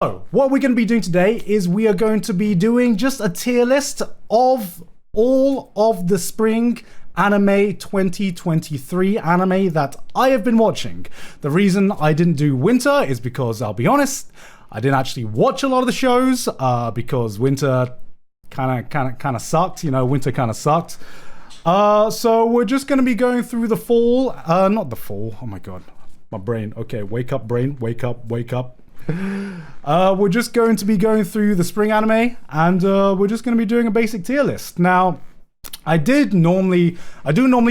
So, what we're going to be doing today is we are going to be doing just a tier list of all of the spring anime 2023 anime that I have been watching. The reason I didn't do winter is because, I'll be honest, I didn't actually watch a lot of the shows because winter kind of sucked. You know, winter kind of sucked. So we're just going to be going through the fall, not the fall. Oh my god, my brain. Okay, wake up, brain. Wake up, wake up. We're just going to be going through the spring anime, and we're just going to be doing a basic tier list. Now, I do normally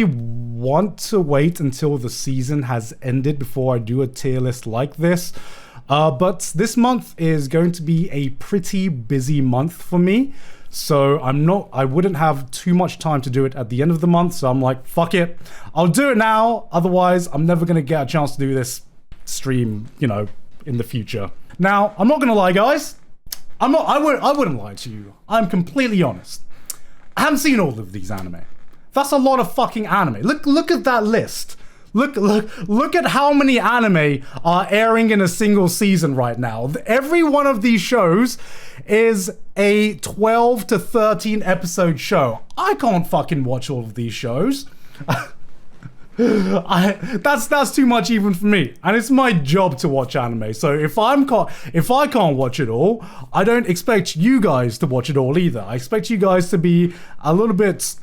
want to wait until the season has ended before I do a tier list like this. But this month is going to be a pretty busy month for me. So I wouldn't have too much time to do it at the end of the month. So I'm like, fuck it. I'll do it now. Otherwise, I'm never going to get a chance to do this stream, you know, in the future. Now, I'm not gonna lie, guys. I wouldn't lie to you. I'm completely honest. I haven't seen all of these anime. That's a lot of fucking anime. Look at that list. Look at how many anime are airing in a single season right now. Every one of these shows is a 12 to 13 episode show. I can't fucking watch all of these shows. That's too much even for me, and it's my job to watch anime. So if I can't watch it all, I don't expect you guys to watch it all either. I expect you guys to be a little bit.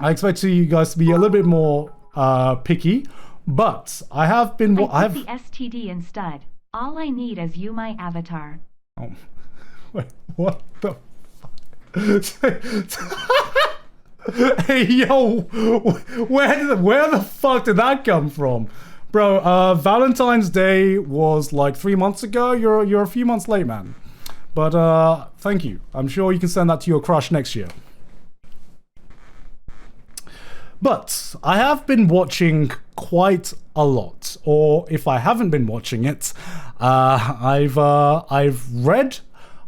I expect you guys to be a little bit more picky. But I have been. I have the STD instead. All I need is you, my avatar. Oh, wait, what the fuck? Hey yo, where the fuck did that come from, bro? Valentine's Day was like 3 months ago. You're a few months late, man. But thank you. I'm sure you can send that to your crush next year. But I have been watching quite a lot, or if I haven't been watching it, I've read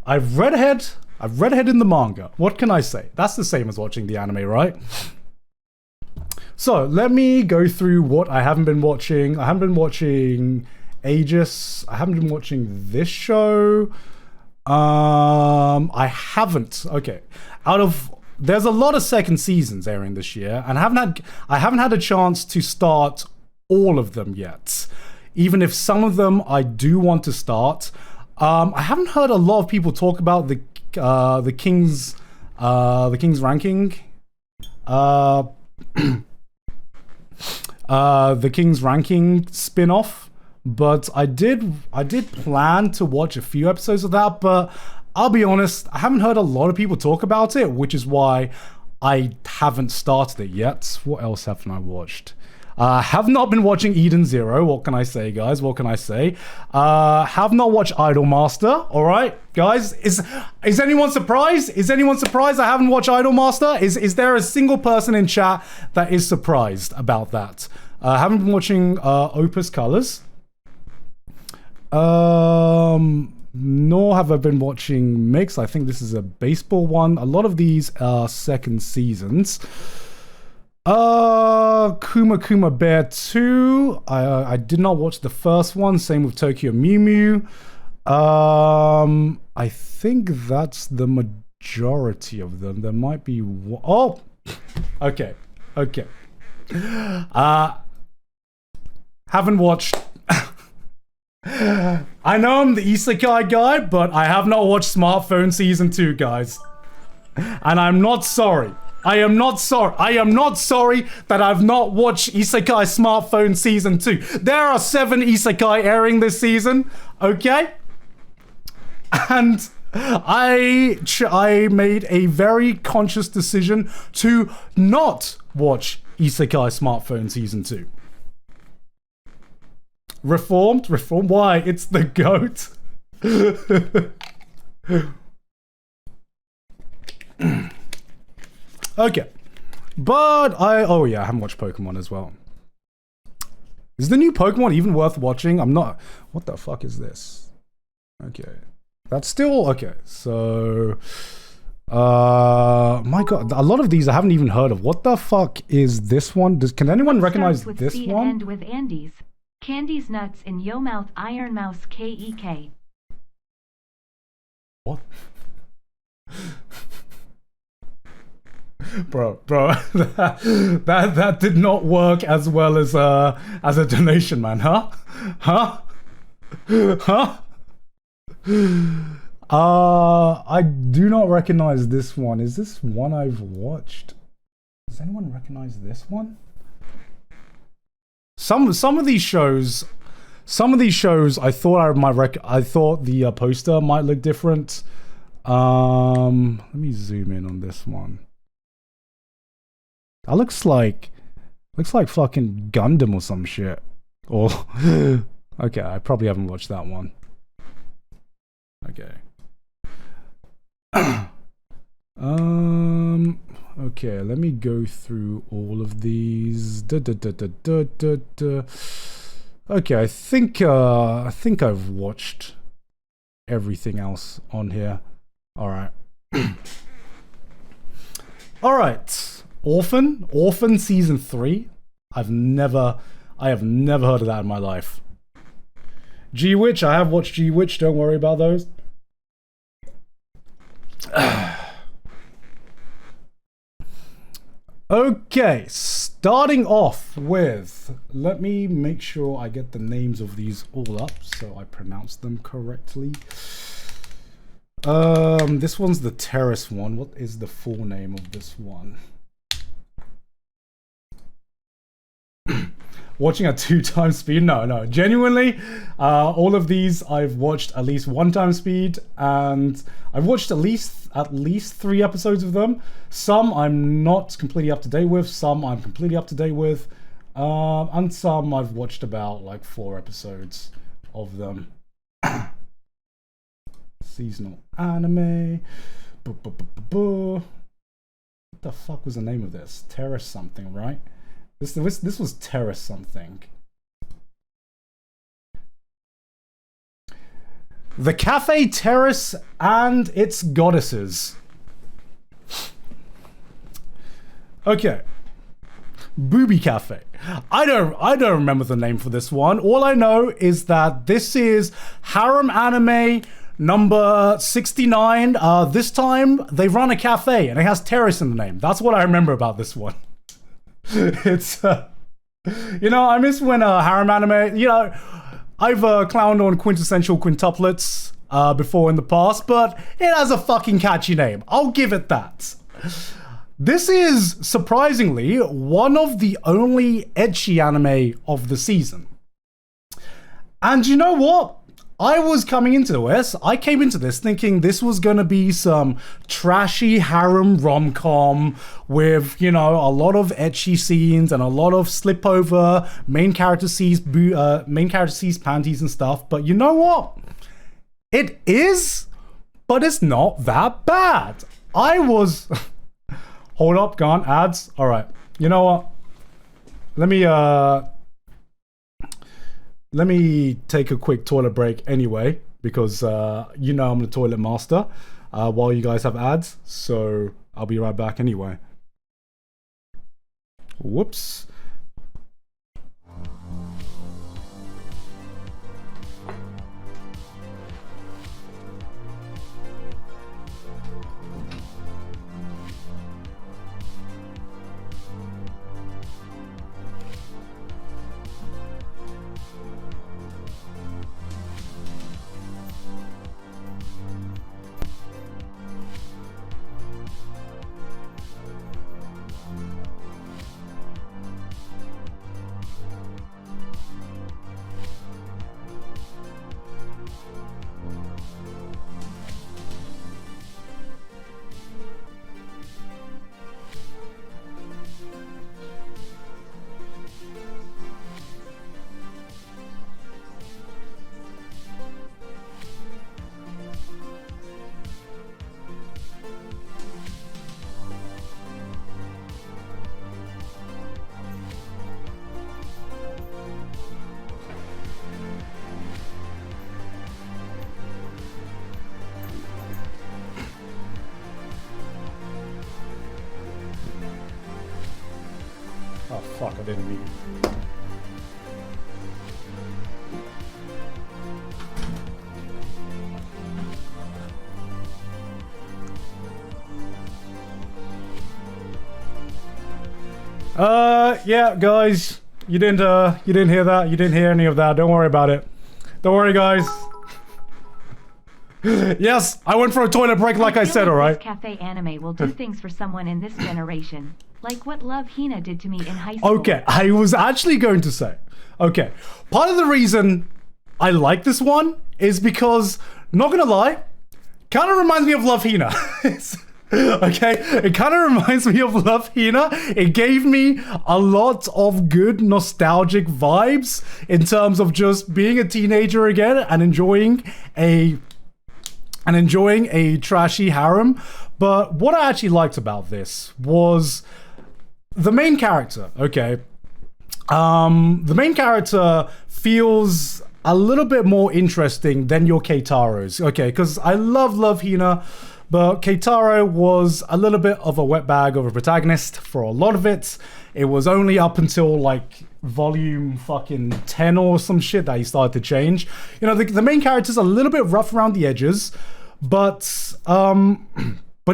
ahead in the manga. What can I say? That's the same as watching the anime, right? So let me go through what I haven't been watching. I haven't been watching Aegis. I haven't been watching this show. I haven't. Okay. There's a lot of second seasons airing this year, and I haven't had a chance to start all of them yet. Even if some of them I do want to start. I haven't heard a lot of people talk about the King's ranking, the King's ranking spin-off, but I did plan to watch a few episodes of that, but I'll be honest, I haven't heard a lot of people talk about it, which is why I haven't started it yet. What else haven't I watched? Have not been watching Eden Zero. What can I say, guys? What can I say? Have not watched Idolmaster. All right, guys. Is anyone surprised? Is anyone surprised I haven't watched Idolmaster? Is there a single person in chat that is surprised about that? Haven't been watching Opus Colors. Nor have I been watching Mix. I think this is a baseball one. A lot of these are second seasons. Kuma Bear 2. I did not watch the first one. Same with Tokyo Mew Mew. I think that's the majority of them. There might be one. Oh, okay. Haven't watched. I know I'm the Isekai guy, but I have not watched Smartphone Season 2, guys. And I'm not sorry. I am not sorry that I've not watched Isekai Smartphone Season 2. There are 7 Isekai airing this season, okay? And I made a very conscious decision to not watch Isekai Smartphone Season 2. Reformed? Why? It's the GOAT. Okay. But oh yeah, I haven't watched Pokemon as well. Is the new Pokemon even worth watching? I'm not. What the fuck is this? Okay. That's still okay. So my god, a lot of these I haven't even heard of. What the fuck is this one? Can anyone recognize this one? End with Andes. Candies nuts in yo mouth iron mouse KEK. What? Bro, that did not work as well as a donation, man, huh? I do not recognize this one. Is this one I've watched? Does anyone recognize this one? Some of these shows, I thought I thought the poster might look different. Let me zoom in on this one. That looks like fucking Gundam or some shit. Or okay, I probably haven't watched that one. Okay. Okay, let me go through all of these. Okay, I think I've watched everything else on here. All right. All right. Orphan season 3. I have never heard of that in my life. G-Witch, I have watched G-Witch, don't worry about those. Okay, starting off with, let me make sure I get the names of these all up so I pronounce them correctly. This one's the Terrace one. What is the full name of this one? Watching at 2x speed? No. Genuinely, all of these I've watched at least 1x speed, and I've watched at least 3 episodes of them. Some I'm not completely up to date with, some I'm completely up to date with, and some I've watched about like 4 episodes of them. Seasonal anime. What the fuck was the name of this? Terrace something, right? This was Terrace something. The Café, Terrace, and its goddesses. Okay. Booby Cafe. I don't remember the name for this one. All I know is that this is harem anime number 69. This time they run a cafe and it has Terrace in the name. That's what I remember about this one. It's you know, I miss when harem anime, you know, I've clowned on quintessential quintuplets before in the past, but it has a fucking catchy name. I'll give it that. This is surprisingly one of the only ecchi anime of the season. And you know what? I came into this thinking this was gonna be some trashy harem rom-com with, you know, a lot of ecchi scenes and a lot of slip over, main character sees panties and stuff, but you know what? It is, but it's not that bad. Hold up, gone, ads. All right, you know what? Let me take a quick toilet break anyway, because you know I'm the toilet master while you guys have ads, so I'll be right back anyway. Whoops. Oh fuck, I didn't mean. Yeah, guys, you didn't hear that. You didn't hear any of that. Don't worry about it. Don't worry, guys. Yes, I went for a toilet break, like I said. All right. This cafe anime will do things for someone in this generation, like what Love Hina did to me in high school. Okay, I was actually going to say. Okay, part of the reason I like this one is because, not gonna lie, kind of reminds me of Love Hina. Okay, it kind of reminds me of Love Hina. It gave me a lot of good nostalgic vibes in terms of just being a teenager again and enjoying a trashy harem. But what I actually liked about this was the main character. Okay, the main character feels a little bit more interesting than your Keitaros. Okay, because I love Hina. But Keitaro was a little bit of a wetbag of a protagonist for a lot of it. It was only up until like volume fucking 10 or some shit that he started to change. You know, the main character's a little bit rough around the edges, but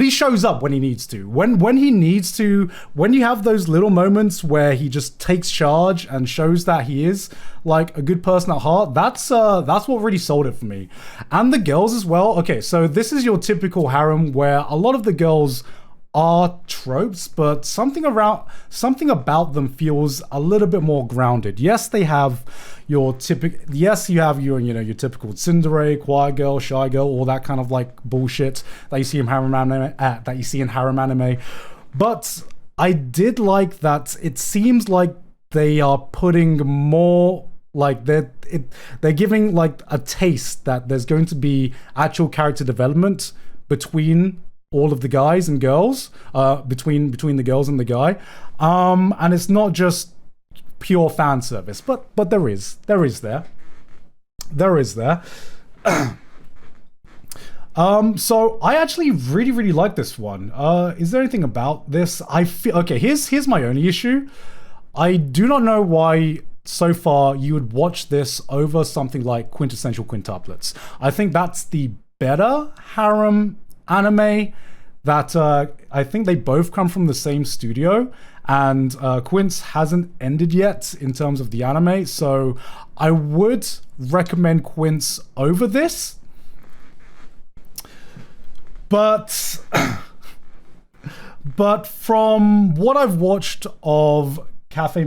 he shows up when he needs to. When he needs to, when you have those little moments where he just takes charge and shows that he is like a good person at heart, that's what really sold it for me. And the girls as well. Okay, so this is your typical harem where a lot of the girls are tropes, but something about them feels a little bit more grounded. Yes, they have your typical. Yes, you have your typical tsundere, quiet girl, shy girl, all that kind of like bullshit that you see in harem anime. But I did like that. It seems like they are putting more. Like they're giving like a taste that there's going to be actual character development between all of the guys and girls, between the girls and the guy, and it's not just pure fan service, but there is there. So I actually really like this one. Is there anything about this? I feel okay. Here's my only issue. I do not know why so far you would watch this over something like Quintessential Quintuplets. I think that's the better harem anime that I think they both come from the same studio, and Quince hasn't ended yet in terms of the anime, so I would recommend Quince over this. But from what I've watched of Café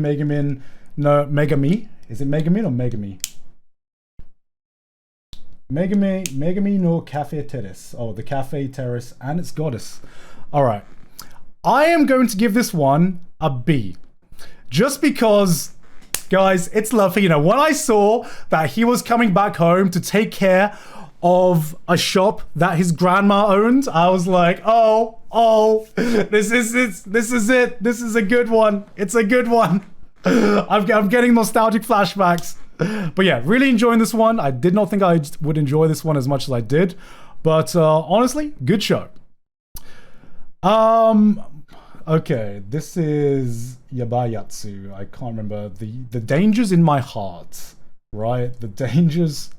Megami, is it Megami or Megami? Megami no Café Terrace. Oh, the Café Terrace and its goddess. All right. I am going to give this one a B. Just because, guys, it's Love Hina. When I saw that he was coming back home to take care of a shop that his grandma owned, I was like, oh, this is it. This is a good one. It's a good one. I'm getting nostalgic flashbacks. But yeah, really enjoying this one. I did not think I would enjoy this one as much as I did. But honestly, good show. Okay, this is Yabai Yatsu. I can't remember. The Dangers in My Heart. Right? The Dangers.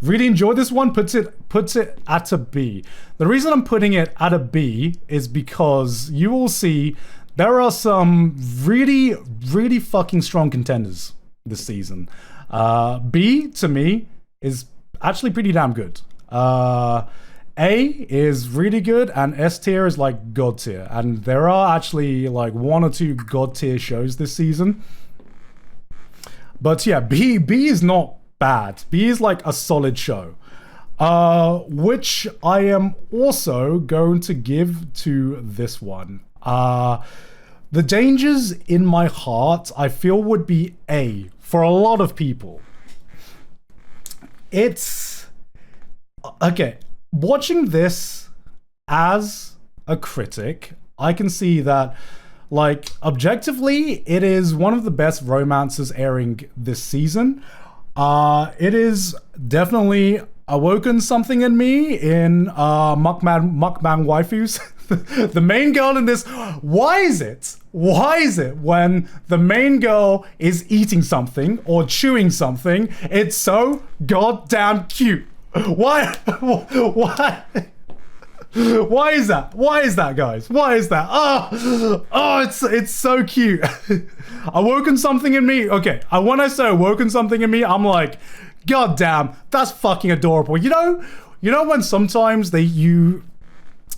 Really enjoyed this one. Puts it at a B. The reason I'm putting it at a B is because you will see there are some really fucking strong contenders this season. B to me is actually pretty damn good. A is really good, and S tier is like God tier. And there are actually like 1 or 2 God tier shows this season. But yeah, B is not bad. B is like a solid show. Which I am also going to give to this one. The Dangers in My Heart, I feel, would be A for a lot of people. It's okay. Watching this as a critic, I can see that, like, objectively, it is one of the best romances airing this season. It is definitely awoken something in me in mukbang waifus. The main girl in this, why is it when the main girl is eating something or chewing something, it's so goddamn cute? Why Why is that? Why is that, guys? Why is that? It's so cute. Awoken something in me. Okay, when I say awoken something in me, I'm like, God damn, that's fucking adorable. You know when sometimes you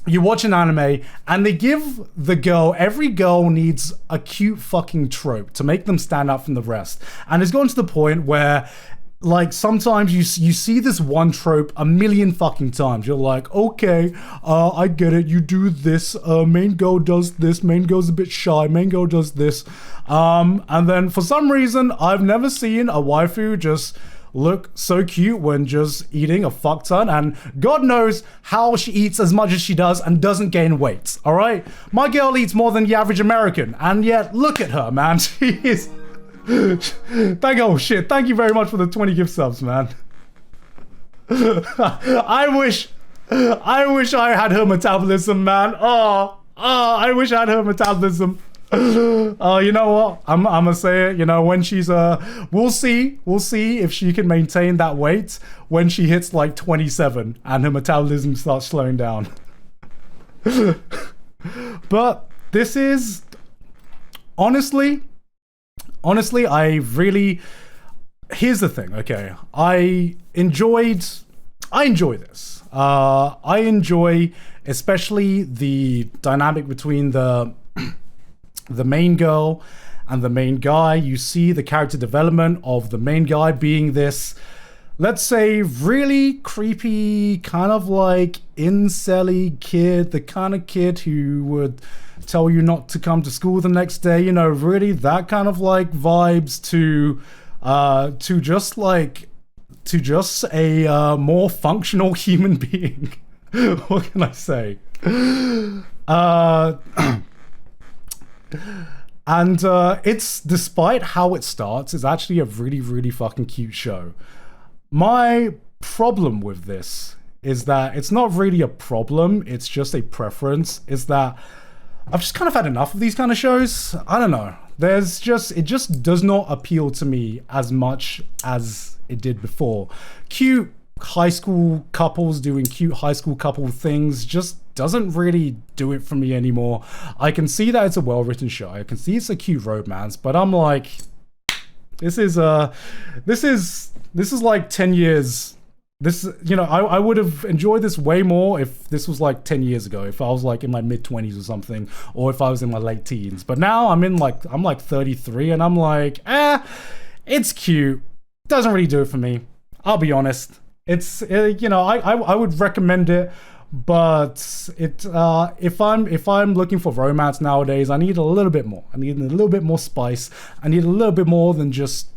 watch an anime and they give the girl, every girl needs a cute fucking trope to make them stand out from the rest. And it's gotten to the point where, like, sometimes you see this one trope a million fucking times. You're like, okay, I get it. You do this. Main girl does this. Main girl's a bit shy. Main girl does this. And then for some reason, I've never seen a waifu just look so cute when just eating a fuck ton, and God knows how she eats as much as she does and doesn't gain weight. All right, my girl eats more than the average American, and yet look at her, man. She is. Oh shit! Thank you very much for the 20 gift subs, man. I wish I had her metabolism, man. I wish I had her metabolism. You know what? I'm gonna say it. You know, when she's we'll see if she can maintain that weight when she hits like 27 and her metabolism starts slowing down. But this is honestly, I really. Here's the thing. Okay, I enjoy this. I enjoy especially the dynamic between the main girl and the main guy. You see the character development of the main guy being this, let's say, really creepy, kind of like incel-y kid, the kind of kid who would tell you not to come to school the next day, you know, really that kind of like vibes to just a more functional human being. What can I say? And it's, despite how it starts, it's actually a really, really fucking cute show. My problem with this is that it's not really a problem, it's just a preference, is that I've just kind of had enough of these kind of shows. I don't know. It just does not appeal to me as much as it did before. Cute high school couples doing cute high school couple things just doesn't really do it for me anymore. I can see that it's a well-written show. I can see it's a cute romance, but I'm like, this is like 10 years. This, you know, I would have enjoyed this way more if this was like 10 years ago, if I was like in my mid-20s or something, or if I was in my late teens. But now I'm like 33 and I'm like, it's cute. Doesn't really do it for me. I'll be honest. It's, you know, I would recommend it, but if I'm looking for romance nowadays, I need a little bit more. I need a little bit more spice. I need a little bit more than just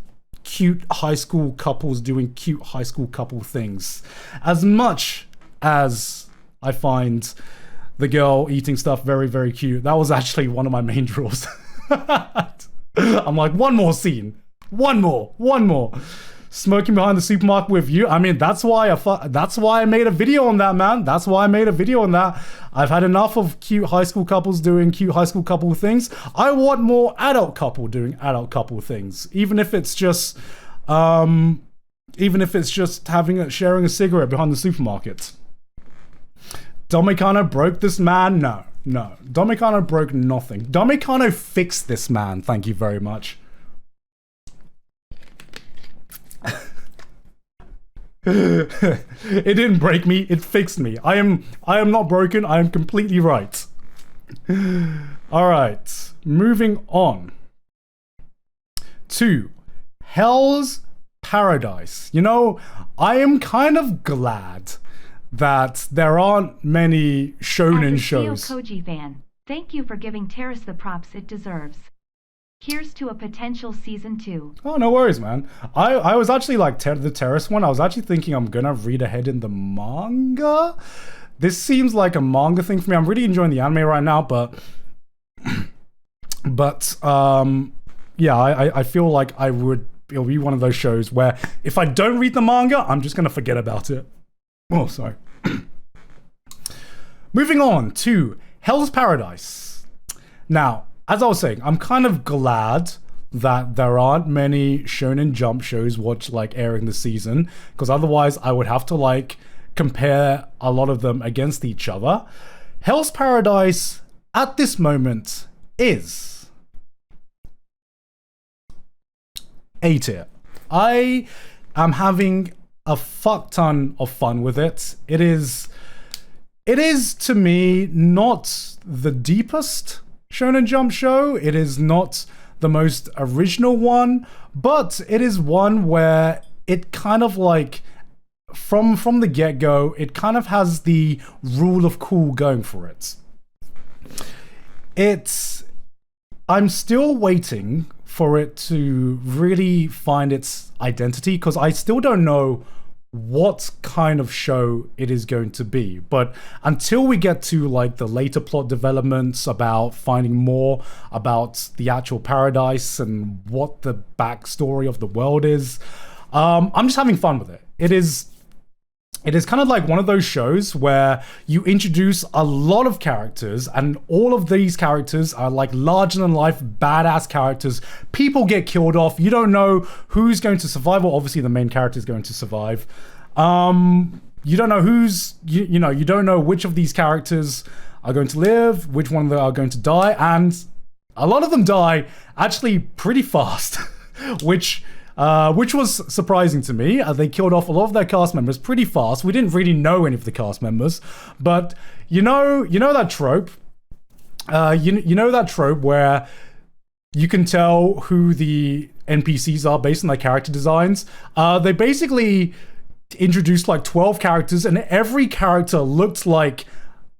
cute high school couples doing cute high school couple things. As much as I find the girl eating stuff very, very cute, that was actually one of my main draws. I'm like, one more scene. One more. Smoking behind the supermarket with you. I mean, that's why I made a video on that, man. That's why I made a video on that. I've had enough of cute high school couples doing cute high school couple things. I want more adult couple doing adult couple things. Even if it's just sharing a cigarette behind the supermarket. Daimakyou broke this man? No. Daimakyou broke nothing. Daimakyou fixed this man. Thank you very much. It didn't break me, it fixed me. I am not broken, I am completely right. Alright, moving on to Hell's Paradise. You know, I am kind of glad that there aren't many shonen shows. As a Koji fan, thank you for giving Terrace the props it deserves. Here's to a potential season 2. Oh, no worries, man. I was actually like the Terrace one. I was actually thinking I'm gonna read ahead in the manga. This seems like a manga thing for me. I'm really enjoying the anime right now, but yeah, I feel like it'll be one of those shows where if I don't read the manga, I'm just gonna forget about it. Oh, sorry. Moving on to Hell's Paradise. Now, as I was saying, I'm kind of glad that there aren't many Shonen Jump shows airing this season, because otherwise I would have to compare a lot of them against each other. Hell's Paradise at this moment is A tier. I am having a fuck ton of fun with it. It is to me not the deepest Shonen Jump show. It is not the most original one, but it is one where it kind of like from the get-go, it kind of has the rule of cool going for it. I'm still waiting for it to really find its identity, because I still don't know what kind of show it is going to be. But until we get to like the later plot developments about finding more about the actual paradise and what the backstory of the world is, I'm just having fun with it. It is kind of like one of those shows where you introduce a lot of characters, and all of these characters are like larger than life, badass characters. People get killed off. You don't know who's going to survive. Well, obviously the main character is going to survive. You don't know you don't know which of these characters are going to live, which one of them are going to die, and a lot of them die actually pretty fast, which was surprising to me. They killed off a lot of their cast members pretty fast. We didn't really know any of the cast members, but you know that trope. You know that trope where you can tell who the NPCs are based on their character designs. They basically introduced like 12 characters, and every character looked like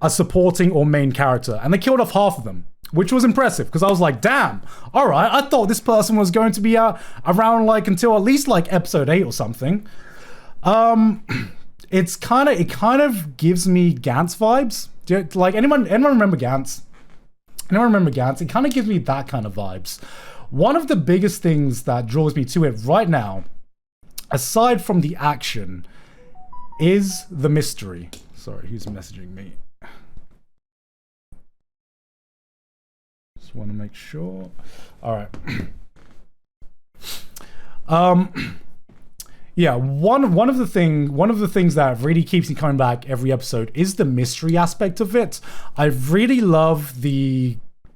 a supporting or main character, and they killed off half of them, which was impressive, because I was like, damn, all right, I thought this person was going to be around like until at least like episode 8 or something. It kind of gives me Gantz vibes. Like anyone remember Gantz? Anyone remember Gantz? It kind of gives me that kind of vibes. One of the biggest things that draws me to it right now, aside from the action, is the mystery. Sorry, who's messaging me? Just want to make sure. All right. Yeah, one of the things that really keeps me coming back every episode is the mystery aspect of it. I really love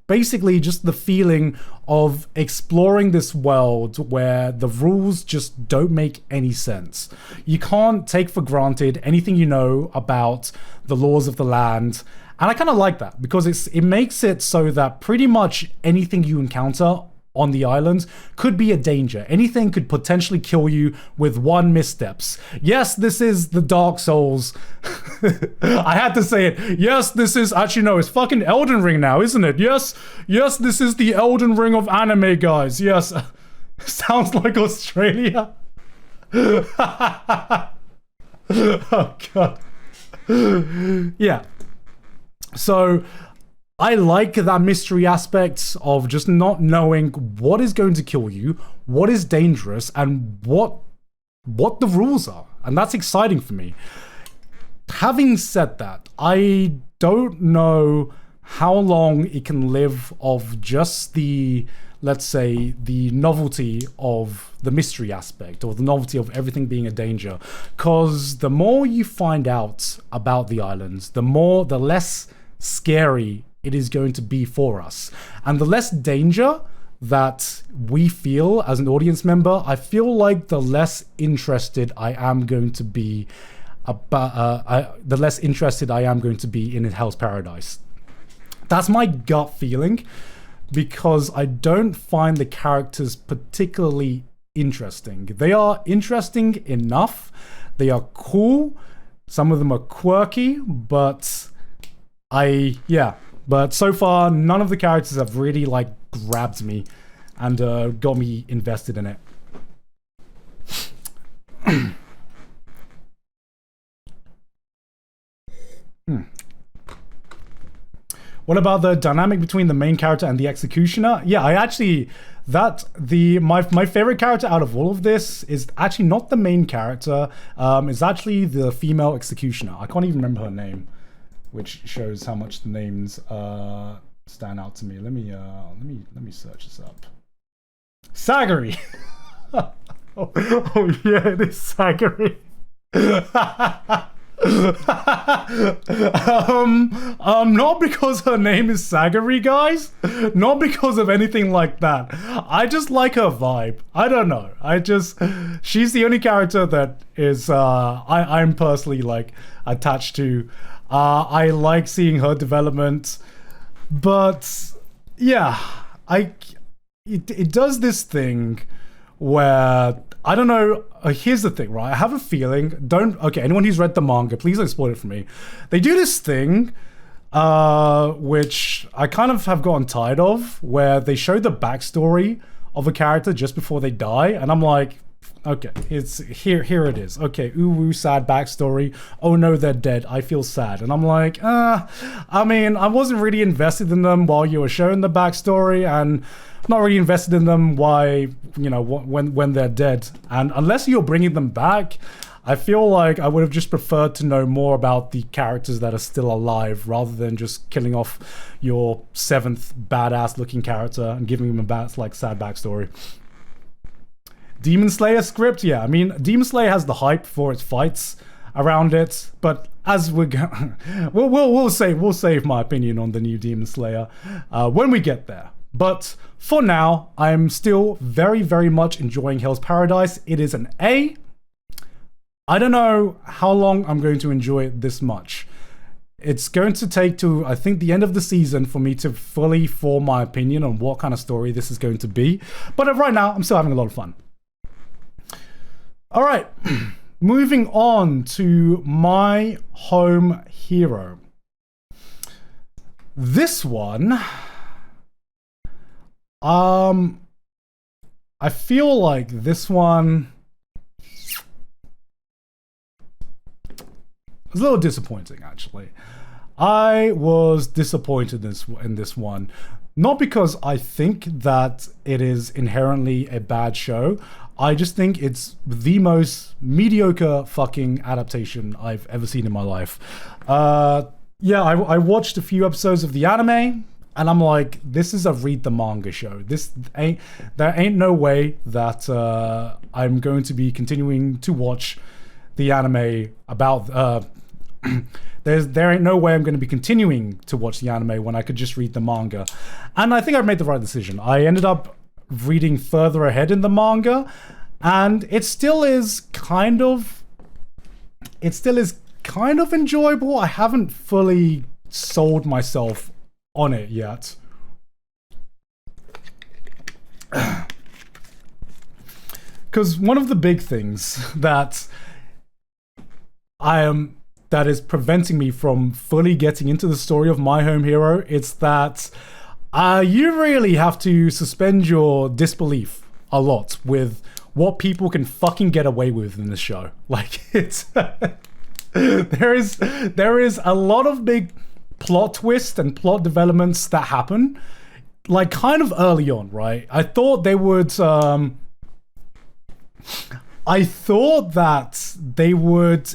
basically just the feeling of exploring this world where the rules just don't make any sense. You can't take for granted anything you know about the laws of the land. And I kind of like that, because it makes it so that pretty much anything you encounter on the island could be a danger. Anything could potentially kill you with one missteps. Yes, this is the Dark Souls. I had to say it. Yes, this is, actually no, it's fucking Elden Ring now, isn't it? Yes, this is the Elden Ring of anime, guys. Yes. Sounds like Australia. Oh, God. Yeah. So I like that mystery aspect of just not knowing what is going to kill you, what is dangerous, and what the rules are. And that's exciting for me. Having said that, I don't know how long it can live of just the, let's say, the novelty of the mystery aspect, or the novelty of everything being a danger. Because the more you find out about the islands, the less scary it is going to be for us. And the less danger that we feel as an audience member, I feel like the less interested I am going to be in Hell's Paradise. That's my gut feeling, because I don't find the characters particularly interesting. They are interesting enough. They are cool. Some of them are quirky, but but so far, none of the characters have really like grabbed me and got me invested in it. What about the dynamic between the main character and the executioner? Yeah, I actually, my favorite character out of all of this is actually not the main character. It's actually the female executioner. I can't even remember her name, which shows how much the names stand out to me. Let me search this up. Sagari. oh yeah, it is Sagari. Not because her name is Sagari, guys. Not because of anything like that. I just like her vibe. I don't know. She's the only character that is, I'm personally like attached to. I like seeing her development, but yeah, it does this thing where, I don't know, here's the thing, right? I have a feeling, anyone who's read the manga, please don't spoil it for me. They do this thing, which I kind of have gotten tired of, where they show the backstory of a character just before they die, and I'm like, okay, it's here it is. Okay, ooh, sad backstory. Oh no, they're dead. I feel sad. And I'm like, I mean, I wasn't really invested in them while you were showing the backstory, and not really invested in them when they're dead. And unless you're bringing them back, I feel like I would have just preferred to know more about the characters that are still alive, rather than just killing off your 7th badass looking character and giving him a sad backstory. Demon Slayer script, yeah, I mean, Demon Slayer has the hype for its fights around it, but as we'll save my opinion on the new Demon Slayer when we get there. But for now, I'm still very, very much enjoying Hell's Paradise. It is an A. I don't know how long I'm going to enjoy it this much. It's going to take to, I think, the end of the season for me to fully form my opinion on what kind of story this is going to be. But right now, I'm still having a lot of fun. All right, moving on to my home hero. This one, I feel like this one was a little disappointing, actually. I was disappointed in this one. Not because I think that it is inherently a bad show. I just think it's the most mediocre fucking adaptation I've ever seen in my life. Yeah, I watched a few episodes of the anime, and I'm like, this is a read the manga show. There ain't no way that I'm going to be continuing to watch the anime about there ain't no way I'm going to be continuing to watch the anime when I could just read the manga. And I think I've made the right decision. I ended up reading further ahead in the manga, and it still is kind of enjoyable. I haven't fully sold myself on it yet. Because one of the big things that is preventing me from fully getting into the story of my home hero, it's that you really have to suspend your disbelief a lot with what people can fucking get away with in this show. Like, it's there is a lot of big plot twists and plot developments that happen, like, kind of early on, right? I thought they would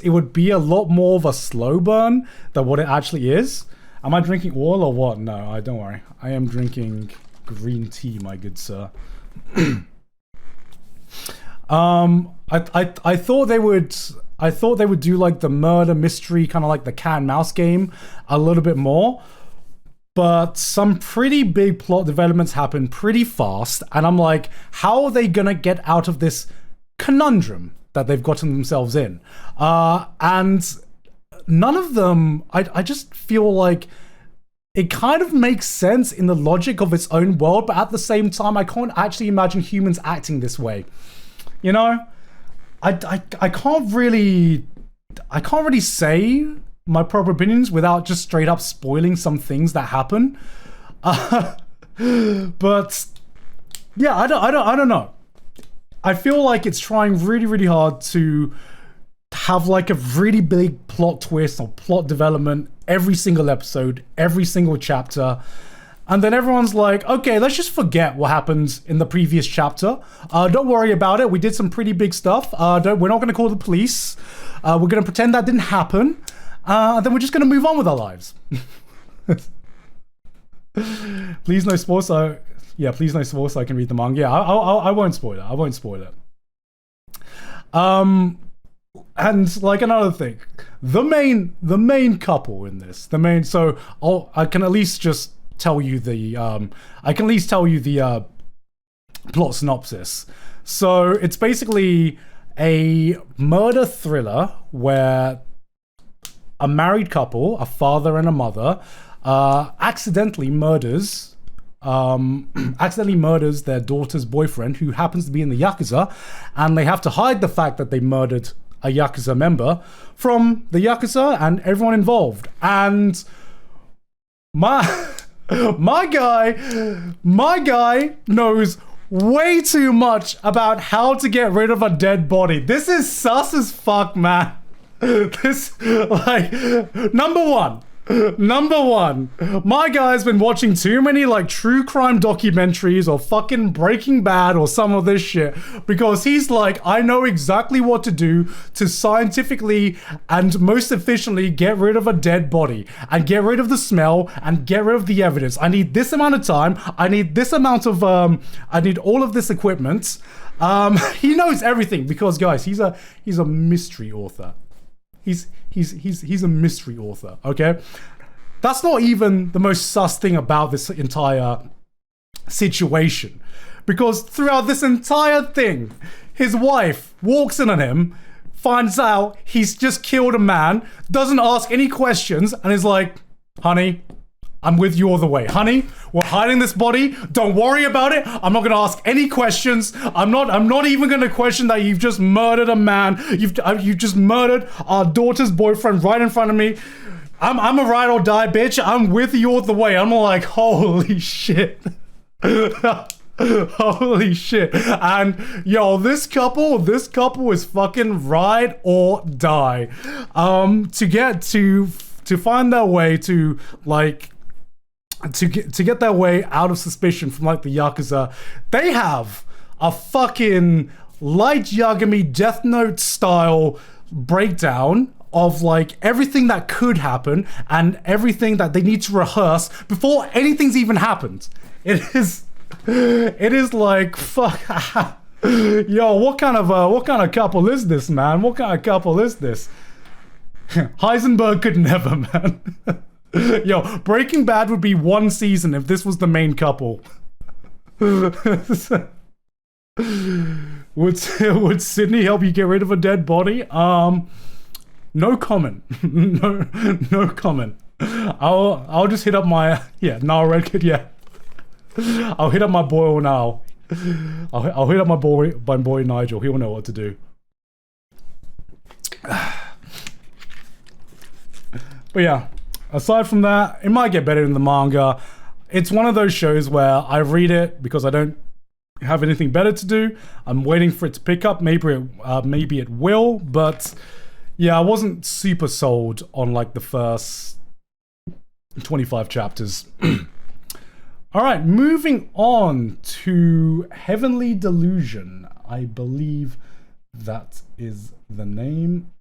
it would be a lot more of a slow burn than what it actually is. Am I drinking oil or what? No, don't worry. I am drinking green tea, my good sir. I thought they would do like the murder mystery, kind of like the cat and mouse game, a little bit more. But some pretty big plot developments happen pretty fast, and I'm like, how are they gonna get out of this conundrum that they've gotten themselves in? And none of them, I just feel like it kind of makes sense in the logic of its own world, but at the same time, I can't actually imagine humans acting this way. You know, I can't really say my proper opinions without just straight up spoiling some things that happen. But yeah, I don't know. I feel like it's trying really, really hard to have like a really big plot twist or plot development every single episode, every single chapter. And then everyone's like, okay, let's just forget what happened in the previous chapter. Don't worry about it. We did some pretty big stuff. We're not going to call the police. We're going to pretend that didn't happen. And then we're just going to move on with our lives. Please no spoilers. Yeah, please no spoilers so I can read the manga. Yeah, I won't spoil it. I won't spoil it. And like another thing, the main couple in this, I can at least just tell you the plot synopsis. So it's basically a murder thriller where a married couple, a father and a mother, accidentally murders their daughter's boyfriend, who happens to be in the Yakuza, and they have to hide the fact that they murdered a Yakuza member from the Yakuza and everyone involved. And my guy knows way too much about how to get rid of a dead body. This is sus as fuck, man. This, like, number one, my guy's been watching too many like true crime documentaries or fucking Breaking Bad or some of this shit, because he's like, I know exactly what to do to scientifically and most efficiently get rid of a dead body and get rid of the smell and get rid of the evidence. I need this amount of time. I need this amount of I need all of this equipment. He knows everything because, guys, he's a mystery author. He's a mystery author, okay? That's not even the most sus thing about this entire situation. Because throughout this entire thing, his wife walks in on him, finds out he's just killed a man, doesn't ask any questions, and is like, honey, I'm with you all the way. Honey, we're hiding this body. Don't worry about it. I'm not going to ask any questions. I'm not even going to question that you've just murdered a man. You've just murdered our daughter's boyfriend right in front of me. I'm a ride or die bitch. I'm with you all the way. I'm like, holy shit. Holy shit. And yo, this couple is fucking ride or die. To find their way to like to get their way out of suspicion from like the Yakuza, they have a fucking Light Yagami Death Note style breakdown of like everything that could happen and everything that they need to rehearse before anything's even happened. It is like, fuck. Yo, what kind of couple is this, man? What kind of couple is this? Heisenberg could never, man. Yo, Breaking Bad would be one season if this was the main couple. Would Sydney help you get rid of a dead body? No comment. No comment. I'll just hit up my Redkid. Yeah, I'll hit up my boy now. I'll hit up my boy Nigel. He'll know what to do. But yeah, aside from that, it might get better in the manga. It's one of those shows where I read it because I don't have anything better to do. I'm waiting for it to pick up. Maybe it will, but yeah, I wasn't super sold on like the first 25 chapters. All right, moving on to Heavenly Delusion. I believe that is the name.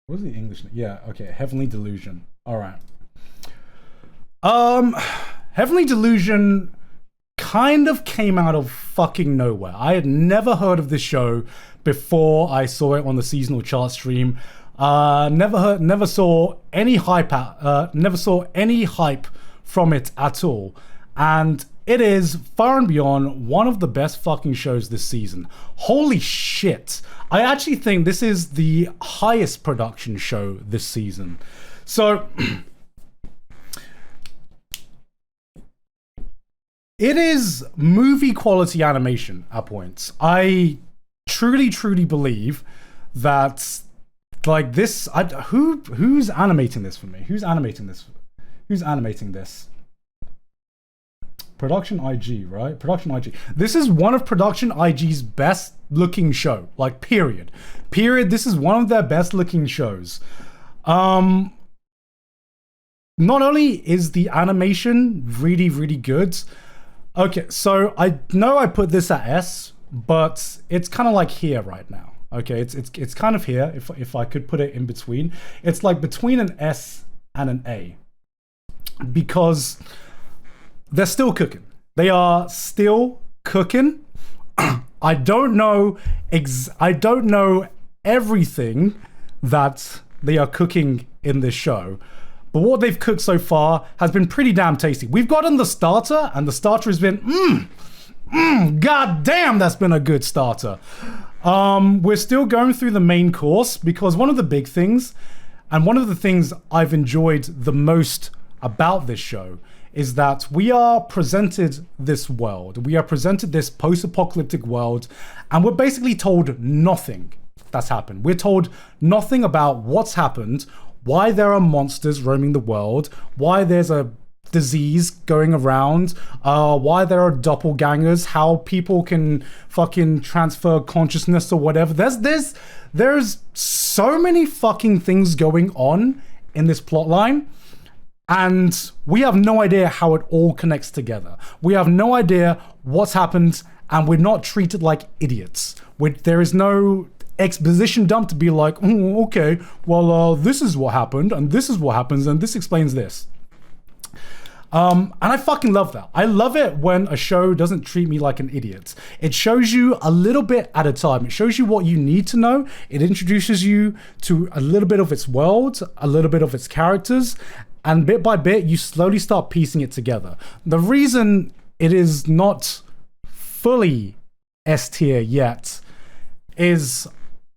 What was the English name? Yeah, okay, Heavenly Delusion. All right. Heavenly Delusion kind of came out of fucking nowhere. I had never heard of this show before I saw it on the seasonal chart stream. Never saw any hype from it at all. And it is far and beyond one of the best fucking shows this season. Holy shit. I actually think this is the highest production show this season. So it is movie quality animation at points. I truly believe that like this, who's animating this for me? Who's animating this? Production IG, right? Production IG. This is one of Production IG's best looking show. Like, period. This is one of their best looking shows. Not only is the animation really good. Okay, so I know I put this at S, but it's kind of like here right now. Okay, it's kind of here, if I could put it in between. It's like between an S and an A. Because they're still cooking. They are still cooking. I don't know everything that they are cooking in this show, but what they've cooked so far has been pretty damn tasty. We've gotten the starter, and the starter has been god damn, that's been a good starter. We're still going through the main course, because one of the big things, and one of the things I've enjoyed the most about this show, is that we are presented this world. We are presented this post-apocalyptic world, and we're basically told nothing that's happened. We're told nothing about what's happened, why there are monsters roaming the world, why there's a disease going around, why there are doppelgangers, how people can fucking transfer consciousness or whatever. There's so many fucking things going on in this plotline, and we have no idea how it all connects together. We have no idea what's happened, and we're not treated like idiots. There is no exposition dump to be like, oh, okay, well, this is what happened, and this is what happens, and this explains this. And I fucking love that. I love it when a show doesn't treat me like an idiot. It shows you a little bit at a time. It shows you what you need to know. It introduces you to a little bit of its world, a little bit of its characters, and bit by bit, you slowly start piecing it together. The reason it is not fully S tier yet is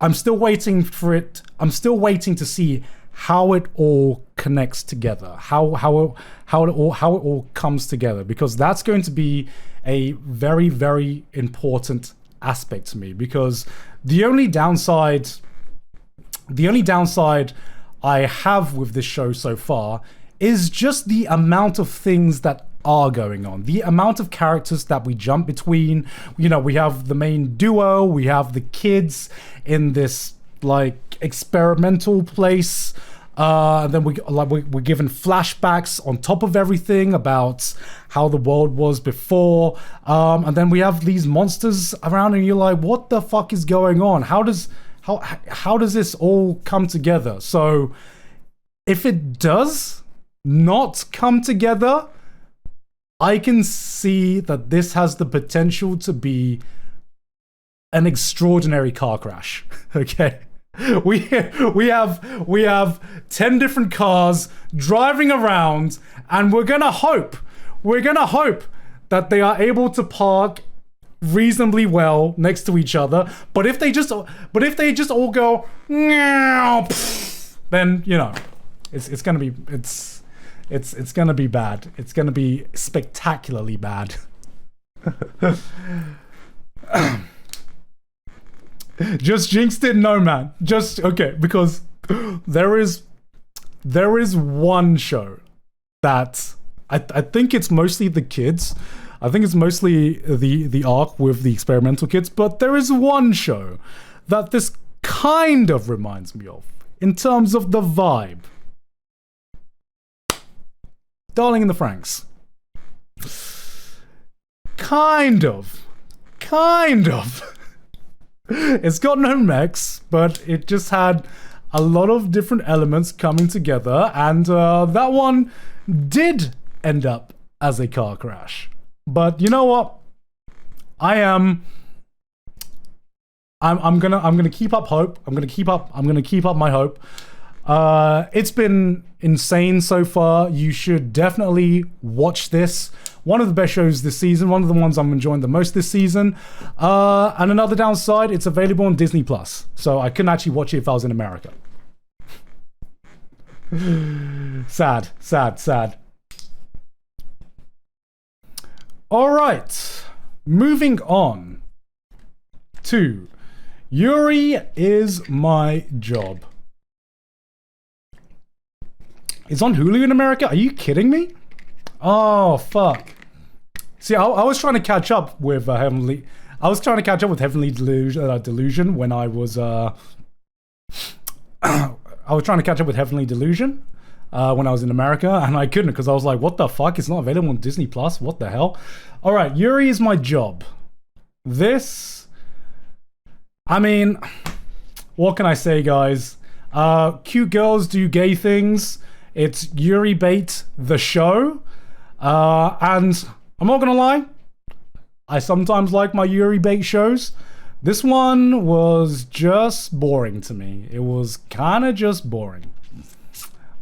I'm still waiting for it. I'm still waiting to see how it all connects together, how it all comes together, because that's going to be a very, very important aspect to me. Because the only downside I have with this show so far is just the amount of things that are going on, the amount of characters that we jump between. You know, we have the main duo, we have the kids in this like experimental place, then we're given flashbacks on top of everything about how the world was before, and then we have these monsters around, and you're like, what the fuck is going on? How does this all come together? So if it does not come together, I can see that this has the potential to be an extraordinary car crash. Okay, we have 10 different cars driving around, and we're gonna hope that they are able to park reasonably well next to each other. But if they just all go, then you know, it's gonna be bad. It's gonna be spectacularly bad. Just jinxed it? No, man. Just okay, because there is one show that I think it's mostly the kids. I think it's mostly the arc with the experimental kids, but there is one show that this kind of reminds me of in terms of the vibe. Darling in the Franxx. Kind of. It's got no mechs, but it just had a lot of different elements coming together, and that one did end up as a car crash. But you know what? I'm gonna keep up hope. I'm gonna keep up my hope. It's been insane so far. You should definitely watch this. One of the best shows this season, one of the ones I'm enjoying the most this season. And another downside, it's available on Disney Plus. So I couldn't actually watch it if I was in America. Sad. All right, moving on to Yuri is My Job. It's on Hulu in America? Are you kidding me? Oh, fuck. See, I was trying to catch up with Heavenly Delusion when I was trying to catch up with Heavenly Delusion when I was in America, and I couldn't because I was like, what the fuck? It's not available on Disney Plus? What the hell? All right, Yuri is My Job. This, I mean, what can I say, guys? Cute girls do gay things. It's Yuri Bait, the show. And I'm not gonna lie. I sometimes like my Yuri bait shows. This one was just boring to me. It was kind of just boring.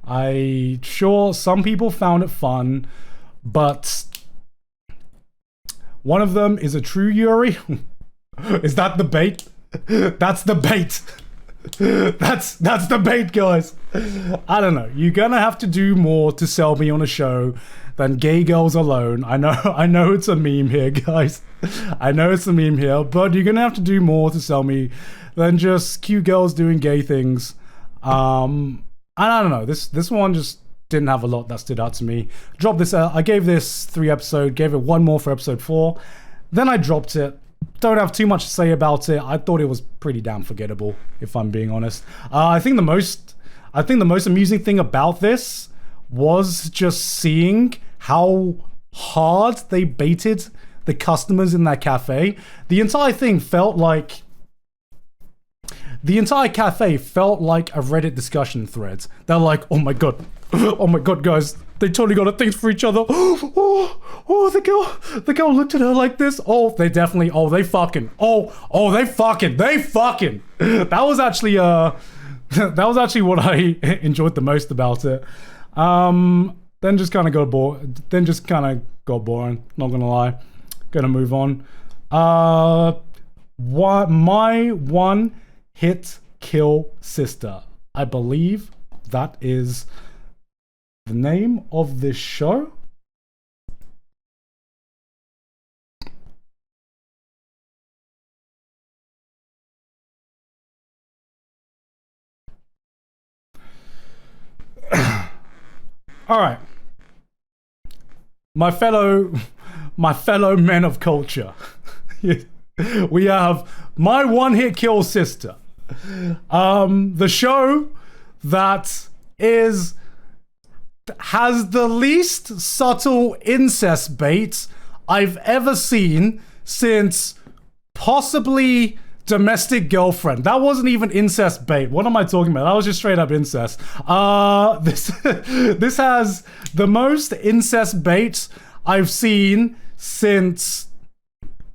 I'm sure some people found it fun, but one of them is a true Yuri. Is that the bait? That's the bait. That's the bait, guys. I don't know. You're gonna have to do more to sell me on a show than gay girls alone. I know it's a meme here, guys. I know it's a meme here, but you're gonna have to do more to sell me than just cute girls doing gay things. And I don't know. This one just didn't have a lot that stood out to me. Dropped this. I gave this 3 episodes. Gave it 1 more for episode 4. Then I dropped it. Don't have too much to say about it. I thought it was pretty damn forgettable, if I'm being honest. I think the most amusing thing about this was just seeing how hard they baited the customers in that cafe. The entire cafe felt like a Reddit discussion thread. They're like, oh my god, guys, they totally got a thing for each other. Oh, the girl looked at her like this. They fucking. That was actually what I enjoyed the most about it. Then just kind of got bored. Not gonna lie. Gonna move on. My one hit kill sister. I believe that is the name of this show. All right. My fellow men of culture. We have my one hit kill sister. The show that has the least subtle incest bait I've ever seen since possibly Domestic Girlfriend. That wasn't even incest bait. What am I talking about? That was just straight up incest. This has the most incest bait I've seen since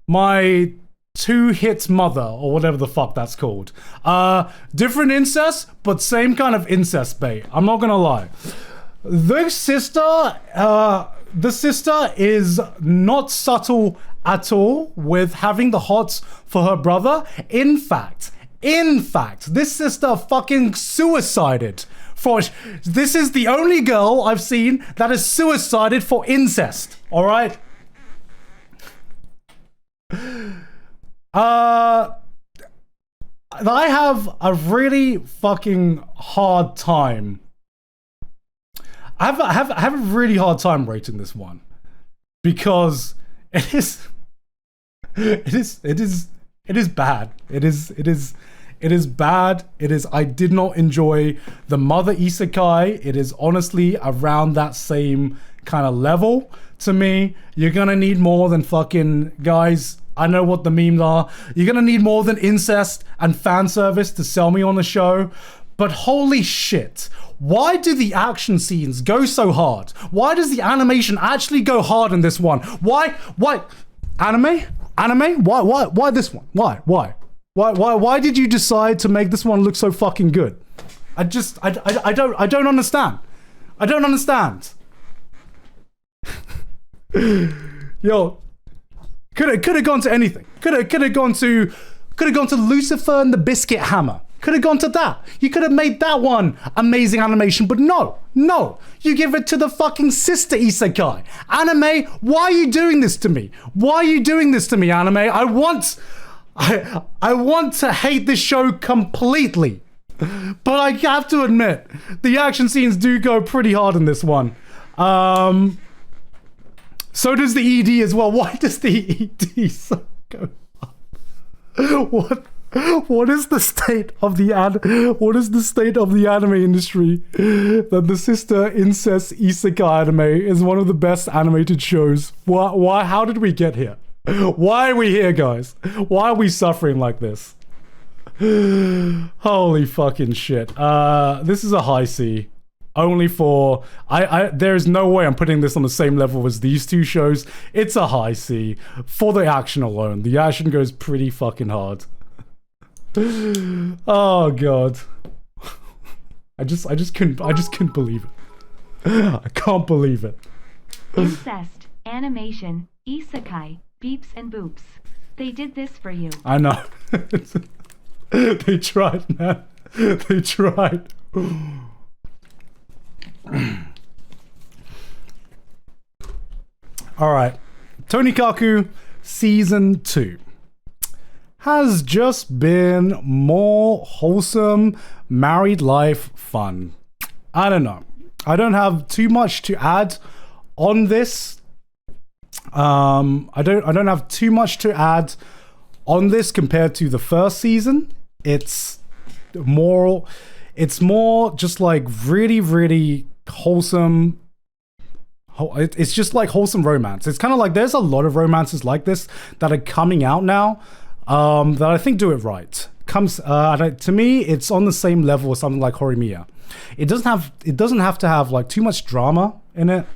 my 2-hit mother, or whatever the fuck that's called. Different incest, but same kind of incest bait. I'm not gonna lie. The sister is not subtle at all with having the hots for her brother. In fact, this sister fucking suicided for. This is the only girl I've seen that is suicided for incest. All right. I have a really fucking hard time. I have a really hard time rating this one because it is bad. It is bad. I did not enjoy the mother isekai. It is honestly around that same kind of level to me. You're gonna need more than fucking, guys, I know what the memes are. You're gonna need more than incest and fan service to sell me on the show. But holy shit, why do the action scenes go so hard? Why does the animation actually go hard in this one? Why? Anime? Why this one? Why did you decide to make this one look so fucking good? I don't understand. I don't understand. Yo, could have gone to anything. Could have gone to Lucifer and the Biscuit Hammer. Could have gone to that. You could have made that one amazing animation, but no. You give it to the fucking sister isekai. Anime, why are you doing this to me? Why are you doing this to me, anime? I want to hate this show completely. But I have to admit, the action scenes do go pretty hard in this one. So does the ED as well. Why does the ED so go up? What is the state of the anime industry that the sister incest isekai anime is one of the best animated shows? Why? How did we get here? Why are we here, guys? Why are we suffering like this? Holy fucking shit. This is a high C. only for there's no way I'm putting this on the same level as these two shows. It's a high C for the action alone. The action goes pretty fucking hard. Oh god. I just couldn't believe it. I can't believe it. Incest, animation, isekai, beeps and boops. They did this for you. I know. They tried, man. They tried. Alright. Tonikaku Season 2 has just been more wholesome married life fun. I don't know. I don't have too much to add on this. I don't have too much to add on this compared to the first season. It's more just like really, really wholesome. It's just like wholesome romance. It's kind of like there's a lot of romances like this that are coming out now that I think do it right. To me, it's on the same level as something like Horimiya. It doesn't have to have like too much drama in it.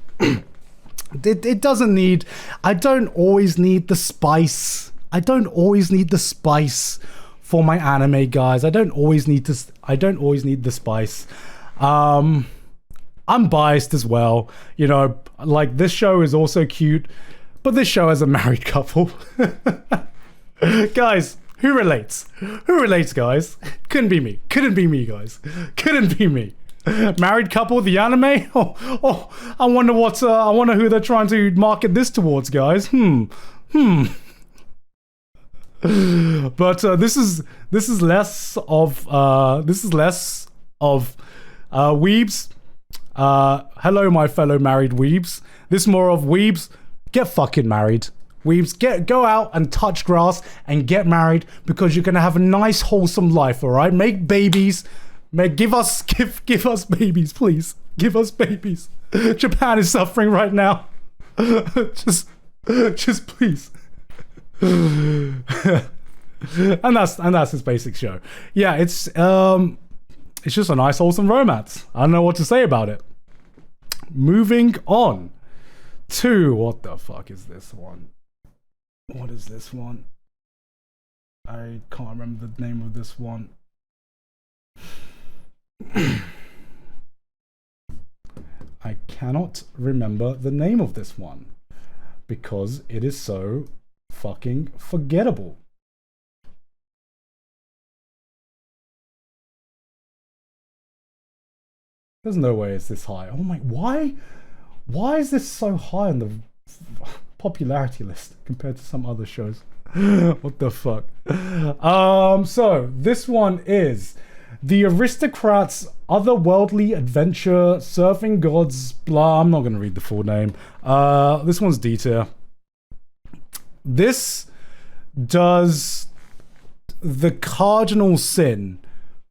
It doesn't need. I don't always need the spice. I don't always need the spice for my anime, guys. I don't always need the spice. I'm biased as well. You know, like this show is also cute, but this show has a married couple. Guys, who relates? Who relates, guys? Couldn't be me. Couldn't be me, guys. Couldn't be me. Married couple, the anime? Oh, I wonder who they're trying to market this towards, guys. But this is less of weebs. Hello, my fellow married weebs. This is more of weebs. Get fucking married. Weebs, go out and touch grass and get married because you're gonna have a nice, wholesome life. All right, make babies. Give us babies, please. Give us babies. Japan is suffering right now. just please. and that's his basic show. Yeah, it's just a nice wholesome romance. I don't know what to say about it. Moving on to what the fuck is this one? What is this one? I can't remember the name of this one. I cannot remember the name of this one because it is so fucking forgettable. There's no way it's this high. Oh my, why is this so high on the popularity list compared to some other shows? What the fuck? So this one is The Aristocrats Otherworldly Adventure Surfing Gods blah. I'm not gonna read the full name. This one's D tier. This does the cardinal sin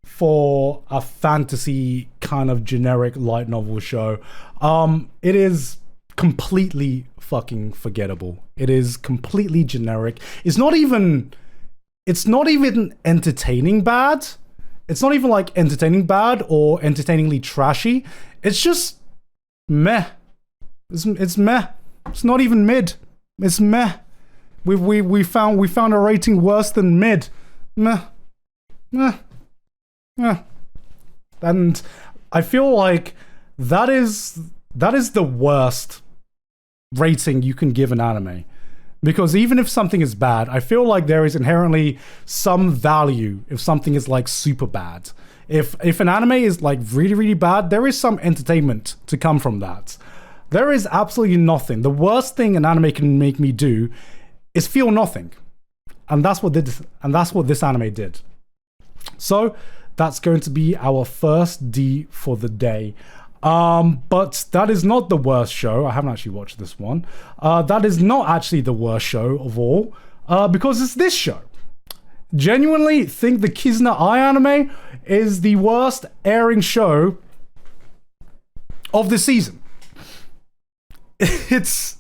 for a fantasy kind of generic light novel show. It is completely fucking forgettable. It is completely generic. It's not even entertaining bad. It's not even like entertaining bad or entertainingly trashy. It's just meh. It's meh. It's not even mid. It's meh. We found a rating worse than mid. Meh. Meh. Yeah. And I feel like that is the worst rating you can give an anime. Because even if something is bad, I feel like there is inherently some value if something is like super bad. If an anime is like really, really bad, there is some entertainment to come from that. There is absolutely nothing. The worst thing an anime can make me do is feel nothing. And that's what this anime did. So that's going to be our first D for the day. But that is not the worst show. I haven't actually watched this one. That is not actually the worst show of all, because it's this show. Genuinely think the Kizuna Eye anime is the worst airing show of the season. It's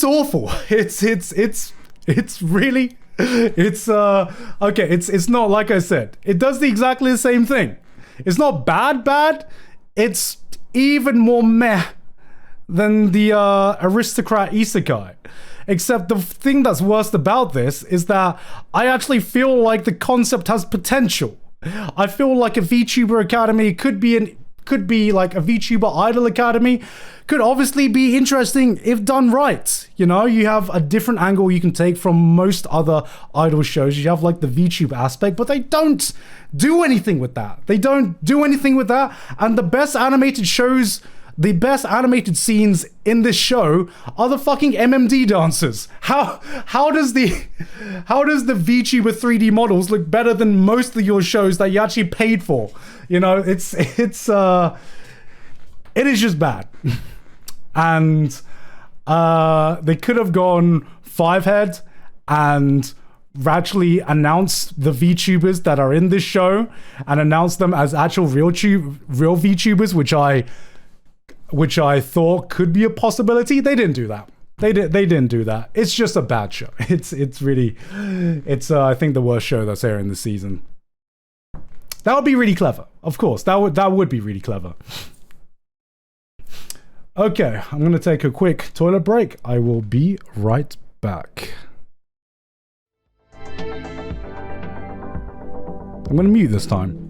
awful. It's really, okay, it's not like I said. It does exactly the same thing. It's not bad. It's even more meh than the aristocrat isekai. Except the thing that's worst about this is that I actually feel like the concept has potential. I feel like a VTuber Academy could be like a VTuber Idol Academy. Could obviously be interesting if done right. You know, you have a different angle you can take from most other idol shows. You have like the VTuber aspect, but they don't do anything with that. And the best animated shows, the best animated scenes in this show are the fucking MMD dancers. How does the VTuber 3D models look better than most of your shows that you actually paid for? You know, it is just bad. And they could have gone 5-head and actually announced the VTubers that are in this show and announced them as actual real VTubers, which I thought could be a possibility. They didn't do that. They didn't do that. It's just a bad show. It's I think the worst show that's airing this season. That would be really clever. Of course, that would be really clever. Okay, I'm going to take a quick toilet break. I will be right back. I'm going to mute this time.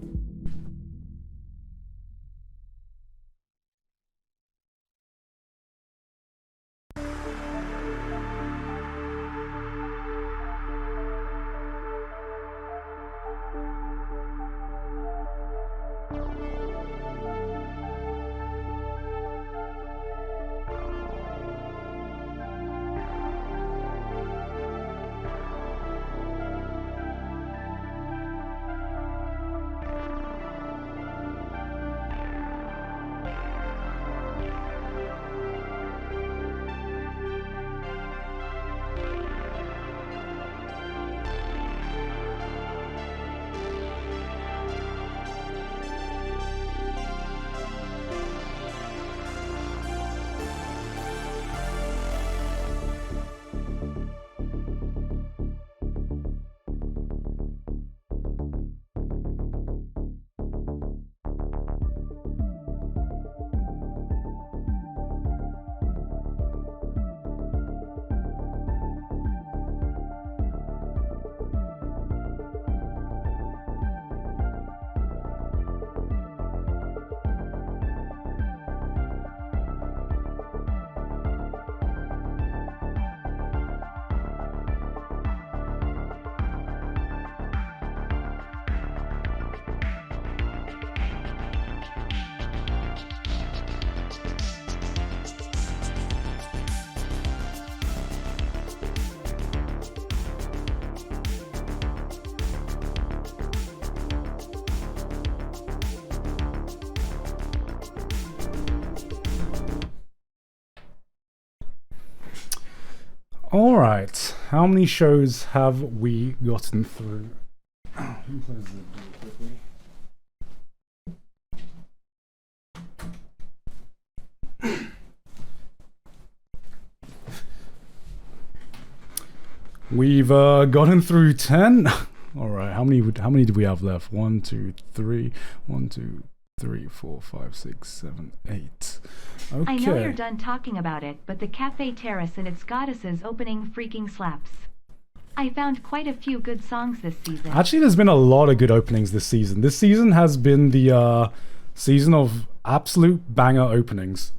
All right, how many shows have we gotten through? We've gotten through 10. All right, how many do we have left? 1, 2, 3. 1, 2, 3, 4, 5, 6, 7, 8. Okay. I know you're done talking about it, but the Café Terrace and its goddesses opening freaking slaps. I found quite a few good songs this season. Actually, there's been a lot of good openings this season. This season has been the season of absolute banger openings.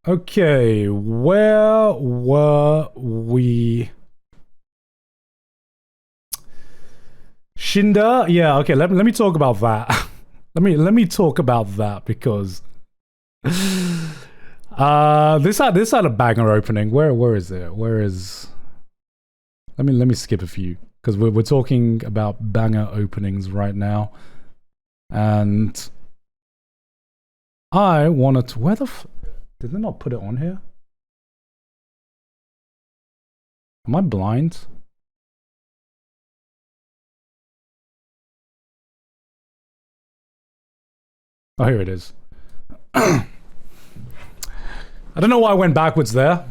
Okay, where were we? Shinda? Yeah, okay, let me talk about that. let me talk about that because this had a banger opening. Where is it? Where is? Let me skip a few because we're talking about banger openings right now, and I wanted to. Where the? Did they not put it on here? Am I blind? Oh, here it is. I don't know why I went backwards there.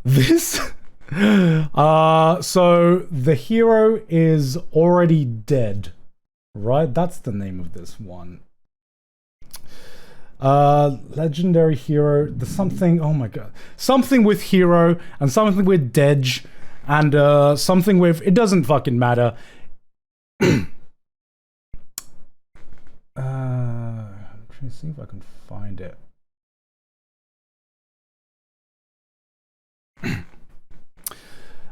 This so the hero is already dead, right? That's the name of this one. Legendary hero, the something, oh my god. Something with hero and something with dej and something with, it doesn't fucking matter. I'm trying to see if I can find it.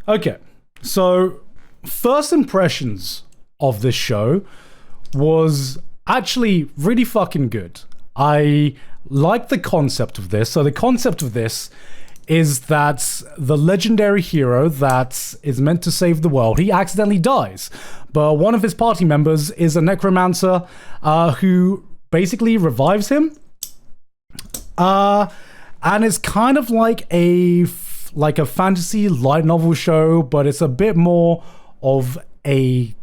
Okay, so first impressions of this show was actually really fucking good. I like the concept of this. So the concept of this is that the legendary hero that is meant to save the world, he accidentally dies. But one of his party members is a necromancer who basically revives him. And it's kind of like a fantasy light novel show, but it's a bit more of a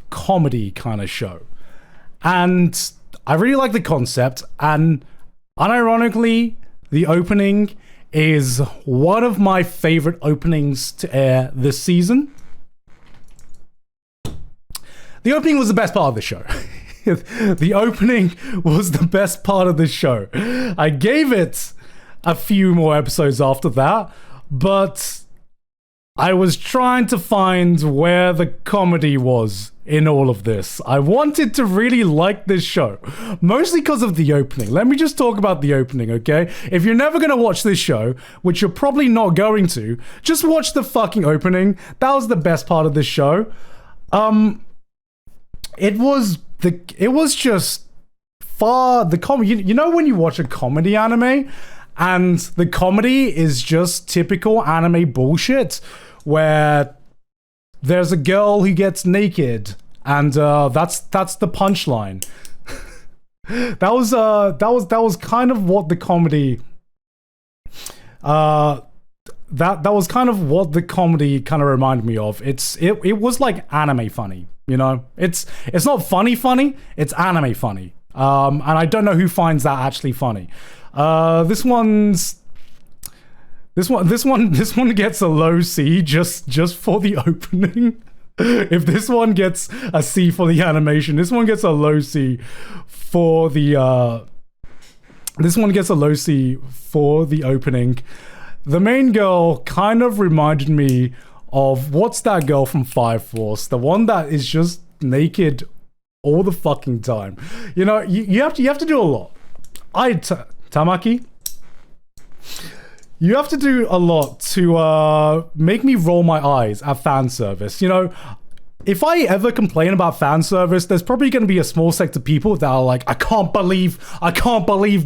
comedy kind of show. And I really like the concept, and unironically, the opening is one of my favorite openings to air this season. The opening was the best part of the show. The opening was the best part of the show. I gave it a few more episodes after that, but I was trying to find where the comedy was in all of this. I wanted to really like this show, mostly because of the opening. Let me just talk about the opening, okay? If you're never going to watch this show, which you're probably not going to, just watch the fucking opening. That was the best part of this show. It was just far the comedy. You know when you watch a comedy anime and the comedy is just typical anime bullshit where there's a girl who gets naked and that's the punchline. that was kind of what the comedy that was kind of what the comedy kind of reminded me of. It was like anime funny, you know? It's not funny, it's anime funny. And I don't know who finds that actually funny. This one gets a low C just for the opening. If this one gets a C for the animation, this one gets a low C for the opening. The main girl kind of reminded me of, what's that girl from Fire Force? The one that is just naked all the fucking time. You know, you have to do a lot. Tamaki, you have to do a lot to make me roll my eyes at fan service. You know, if I ever complain about fan service, there's probably going to be a small sector of people that are like, I can't believe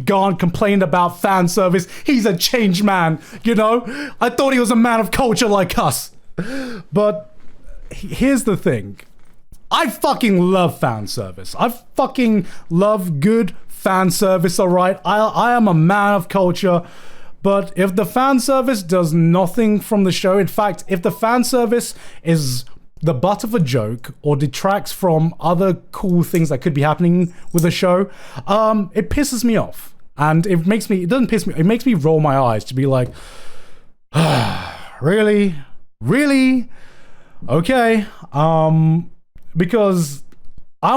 Gon complained about fan service. He's a changed man, you know? I thought he was a man of culture like us. But here's the thing. I fucking love fan service. I fucking love good fan service, alright? I am a man of culture. But if the fan service does nothing from the show, in fact, if the fan service is the butt of a joke or detracts from other cool things that could be happening with the show, it pisses me off. And it makes me roll my eyes to be like, really? Okay. Because I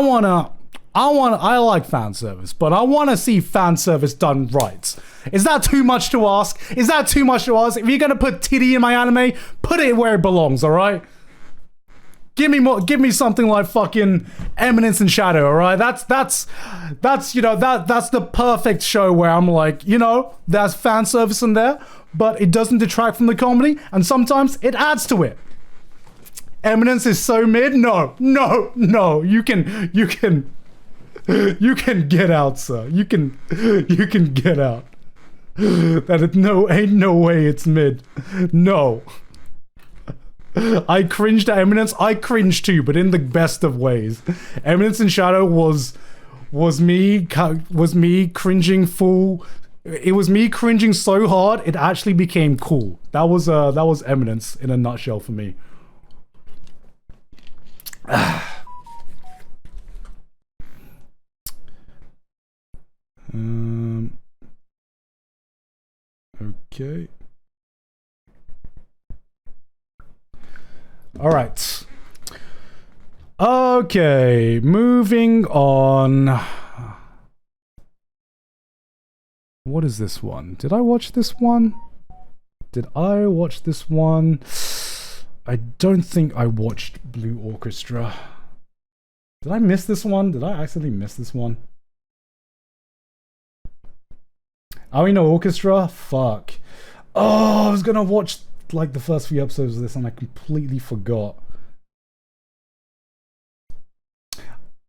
like fan service, but I want to see fan service done right. Is that too much to ask? If you're going to put titty in my anime, put it where it belongs, all right? Give me something like fucking Eminence and Shadow, all right? That's the perfect show where I'm like, you know, there's fan service in there, but it doesn't detract from the comedy, and sometimes it adds to it. Eminence is so mid. No. You can get out, sir. You can get out. Ain't no way it's mid. No. I cringed at Eminence. I cringed too, but in the best of ways. Eminence and Shadow was me cringing full. It was me cringing so hard it actually became cool. That was Eminence in a nutshell for me. Okay. All right. Okay, moving on. What is this one? Did I watch this one? Did I watch this one? I don't think I watched Blue Orchestra. Did I miss this one? Did I accidentally miss this one? Aoi Orchestra? Fuck. Oh, I was gonna watch like the first few episodes of this and I completely forgot.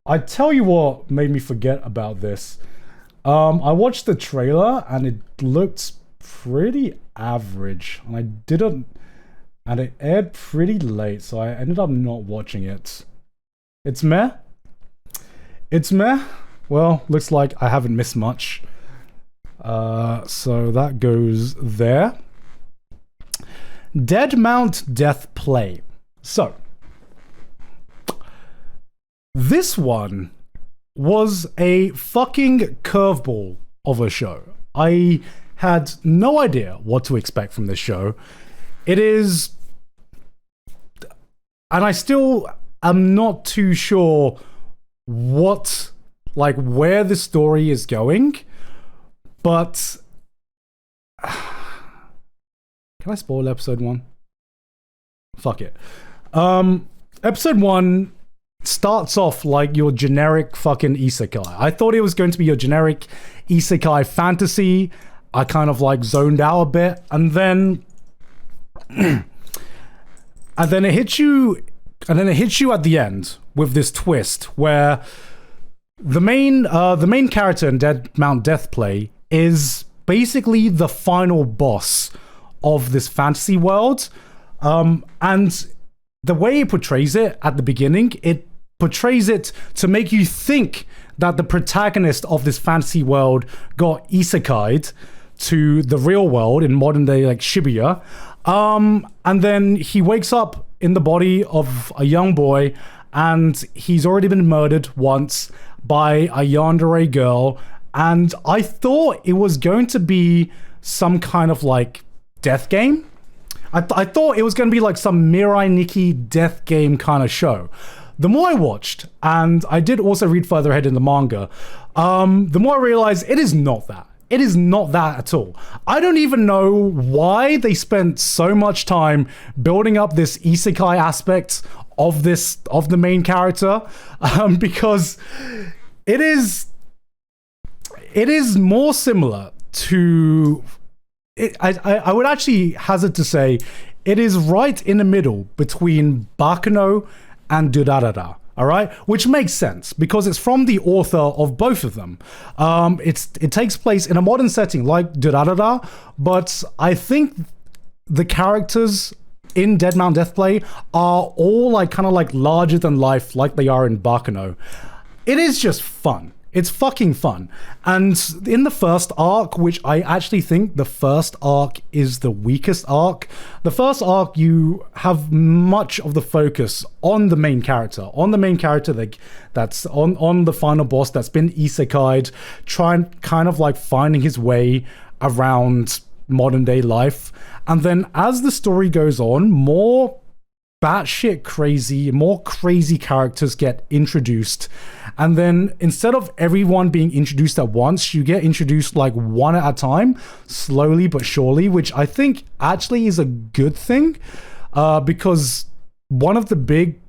I tell you what made me forget about this. I watched the trailer and it looked pretty average, and it aired pretty late, so I ended up not watching it. It's meh. It's meh. Well, looks like I haven't missed much. So that goes there. Dead Mount Death Play. So, this one was a fucking curveball of a show. I had no idea what to expect from this show. It is... And I still am not too sure what... like, where the story is going. But... Can I spoil episode 1? Fuck it. Episode 1 starts off like your generic fucking isekai. I thought it was going to be your generic isekai fantasy. I kind of like zoned out a bit, and then and then it hits you at the end with this twist where the main character in Dead Mount Death Play is basically the final boss of this fantasy world, and the way it portrays it at the beginning, it portrays it to make you think that the protagonist of this fantasy world got isekai'd to the real world in modern day like Shibuya, and then he wakes up in the body of a young boy, and he's already been murdered once by a yandere girl, and I thought it was going to be some kind of like death game. I thought it was going to be like some Mirai Nikki death game kind of show. The more I watched, and I did also read further ahead in the manga, the more I realized it is not that. It is not that at all. I don't even know why they spent so much time building up this isekai aspect of the main character, because it is more similar to... I would actually hazard to say it is right in the middle between Bakuno and Durarara, all right? Which makes sense because it's from the author of both of them. It takes place in a modern setting like Durarara, but I think the characters in Dead Mount Death Play are all like kind of like larger than life like they are in Bakuno. It is just fun. It's fucking fun. And in the first arc, which I actually think the first arc is the weakest arc, the first arc you have much of the focus on the main character, that's on the final boss that's been isekai'd, trying kind of like finding his way around modern day life. And then as the story goes on, more batshit crazy, more crazy characters get introduced, and then instead of everyone being introduced at once, you get introduced like one at a time, slowly but surely, which I think actually is a good thing, because one of the big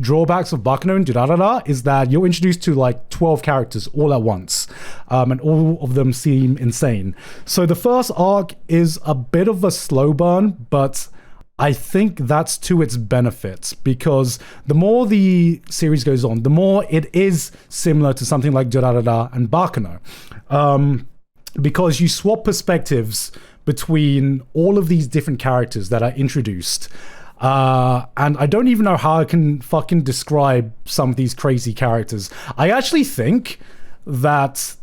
drawbacks of Bakuno and Durarara is that you're introduced to like 12 characters all at once, and all of them seem insane. So the first arc is a bit of a slow burn, but I think that's to its benefits, because the more the series goes on, the more it is similar to something like Durarara and Bakuno, because you swap perspectives between all of these different characters that are introduced. And I don't even know how I can fucking describe some of these crazy characters. I actually think that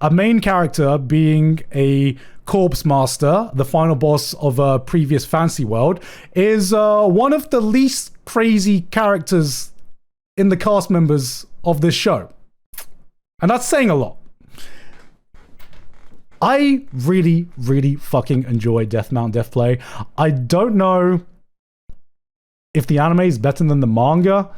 a main character being a corpse master, the final boss of a previous fantasy world, is one of the least crazy characters in the cast members of this show. And that's saying a lot. I really, really fucking enjoy Death Mount Deathplay. I don't know if the anime is better than the manga.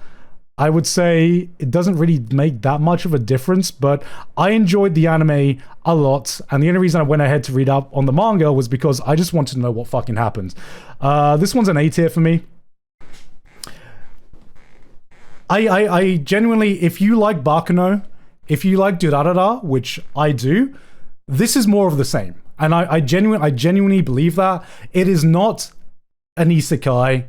I would say it doesn't really make that much of a difference, but I enjoyed the anime a lot, and the only reason I went ahead to read up on the manga was because I just wanted to know what fucking happened. This one's an A tier for me. I genuinely, if you like Bakuno, if you like Durarara, which I do, this is more of the same. And I genuinely believe that. It is not an isekai.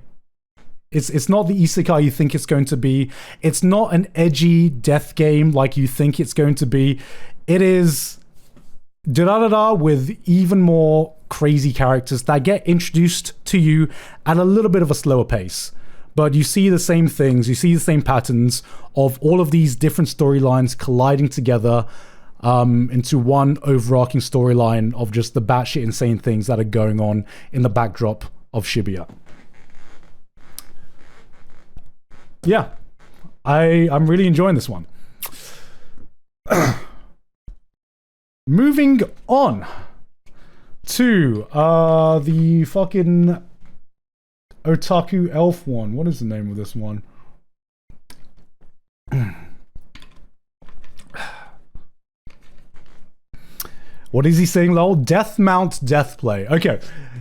It's not the isekai you think it's going to be. It's not an edgy death game like you think it's going to be. It is Durarara with even more crazy characters that get introduced to you at a little bit of a slower pace. But you see the same things, you see the same patterns of all of these different storylines colliding together into one overarching storyline of just the batshit insane things that are going on in the backdrop of Shibuya. Yeah, I'm really enjoying this one. Moving on to the fucking Otaku Elf one. What is the name of this one? What is he saying, lol? Death Mount Deathplay. Okay,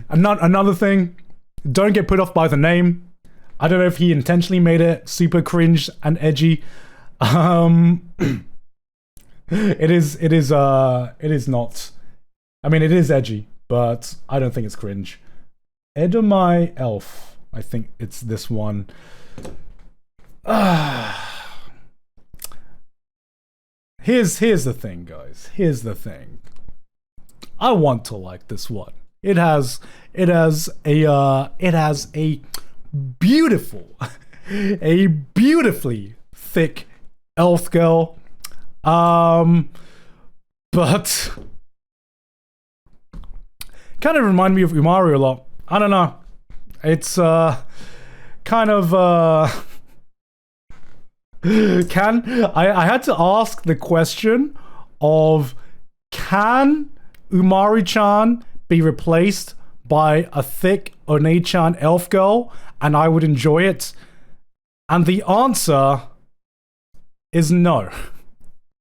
another thing. Don't get put off by the name. I don't know if he intentionally made it super cringe and edgy. It is not. I mean, it is edgy, but I don't think it's cringe. Edomae Elf. I think it's this one. Here's the thing, guys. Here's the thing. I want to like this one. It has a beautifully thick elf girl. But kind of remind me of Umaru a lot. I don't know. It's kind of I had to ask the question of, can Umaru-chan be replaced by a thick One-chan elf girl and I would enjoy it? And the answer is no.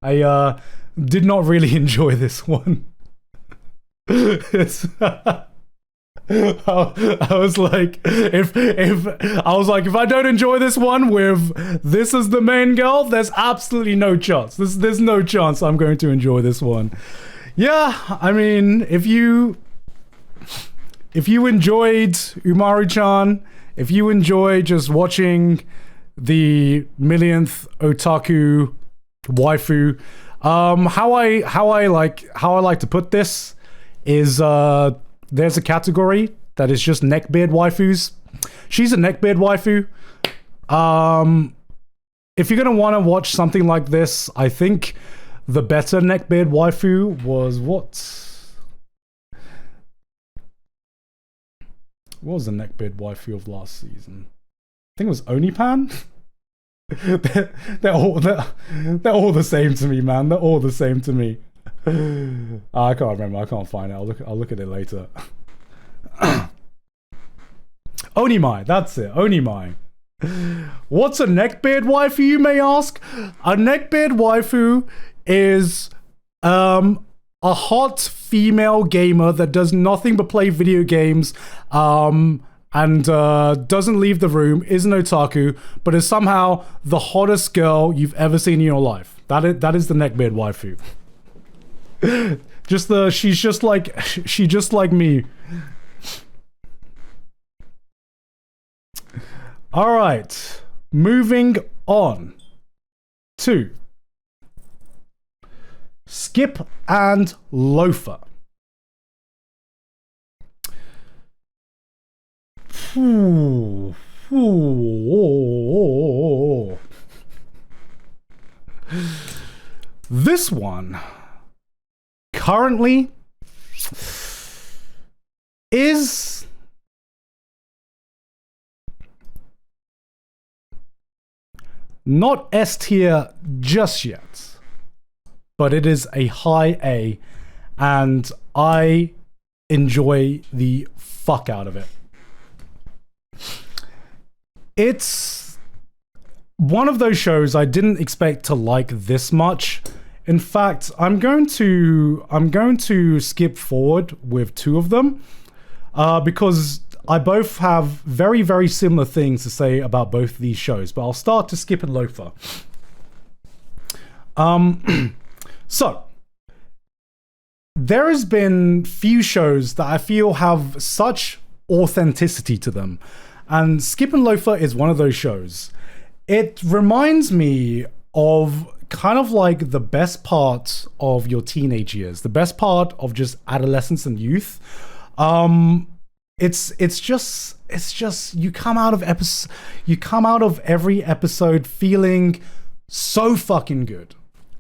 I did not really enjoy this one. I was like, if I don't enjoy this one with this as the main girl, there's absolutely no chance. There's no chance I'm going to enjoy this one. Yeah, I mean, if you enjoyed Umaru-chan, if you enjoy just watching the millionth otaku waifu, how I like to put this is there's a category that is just neckbeard waifus. She's a neckbeard waifu. If you're gonna want to watch something like this, I think the better neckbeard waifu was what was the neckbeard waifu of last season? I think it was Onipan. they're all the same to me, man. They're all the same to me. I can't remember. I can't find it. I'll look at it later. Onimai, that's it. Onimai. What's a neckbeard waifu, you may ask? A neckbeard waifu is a hot female gamer that does nothing but play video games and doesn't leave the room, is an otaku, but is somehow the hottest girl you've ever seen in your life. That is the neckbeard waifu. She's just like me. All right, moving on to Skip and Loafer. This one currently is not S tier just yet, but it is a high A, and I enjoy the fuck out of it. It's one of those shows I didn't expect to like this much. In fact, I'm going to skip forward with two of them because I both have very, very similar things to say about both of these shows. But I'll start to Skip and Loafer. So there has been few shows that I feel have such authenticity to them, and Skip and Loafer is one of those shows. It reminds me of kind of like the best part of your teenage years, the best part of just adolescence and youth. It's just you come out of every episode feeling so fucking good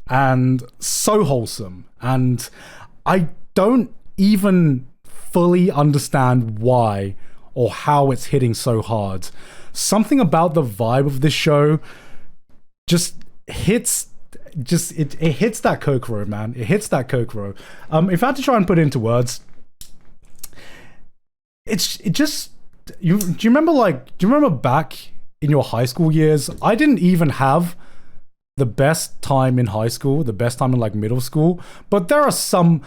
and so wholesome, and I don't even fully understand why or how it's hitting so hard. Something about the vibe of this show just hits that Kokoro, man. It hits that Kokoro. If I had to try and put it into words, do you remember back in your high school years? I didn't even have the best time in high school, the best time in like middle school, but there are some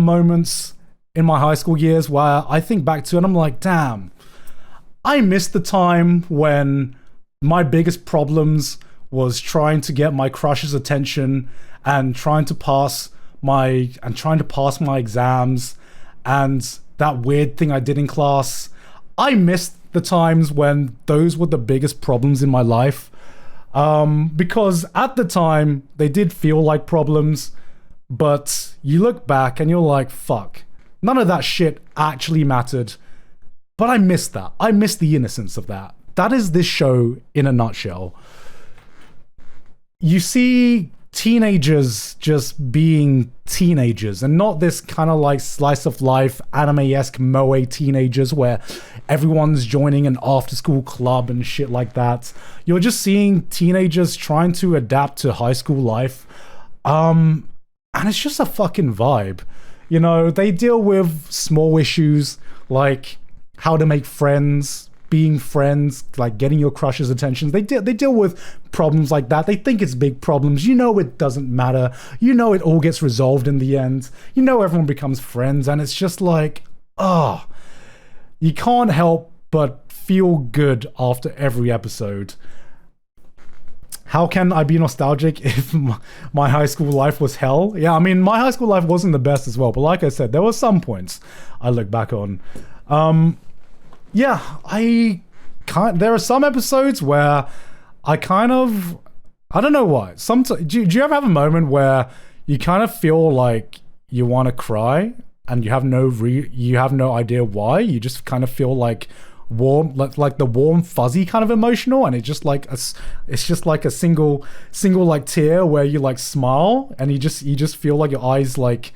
moments in my high school years where I think back to and I'm like, damn, I missed the time when my biggest problems was trying to get my crush's attention and trying to pass my exams and that weird thing I did in class. I missed the times when those were the biggest problems in my life. Because at the time they did feel like problems, but you look back and you're like, fuck, none of that shit actually mattered. But I missed that. I missed the innocence of that. That is this show in a nutshell. You see teenagers just being teenagers and not this kind of like slice of life anime-esque moe teenagers where everyone's joining an after school club and shit like that. You're just seeing teenagers trying to adapt to high school life, and it's just a fucking vibe. You know, they deal with small issues like how to make friends, being friends, like getting your crush's attention. They deal with problems like that. They think it's big problems. You know it doesn't matter. You know it all gets resolved in the end. You know everyone becomes friends, and it's just like, you can't help but feel good after every episode. How can I be nostalgic if my high school life was hell? Yeah, I mean, my high school life wasn't the best as well, but like I said, there were some points I look back on. Yeah, there are some episodes where I don't know why. Sometimes, do you ever have a moment where you kind of feel like you want to cry and you have no idea why? You just kind of feel like warm, like the warm fuzzy kind of emotional, and it's just like a single like tear where you like smile and you just feel like your eyes like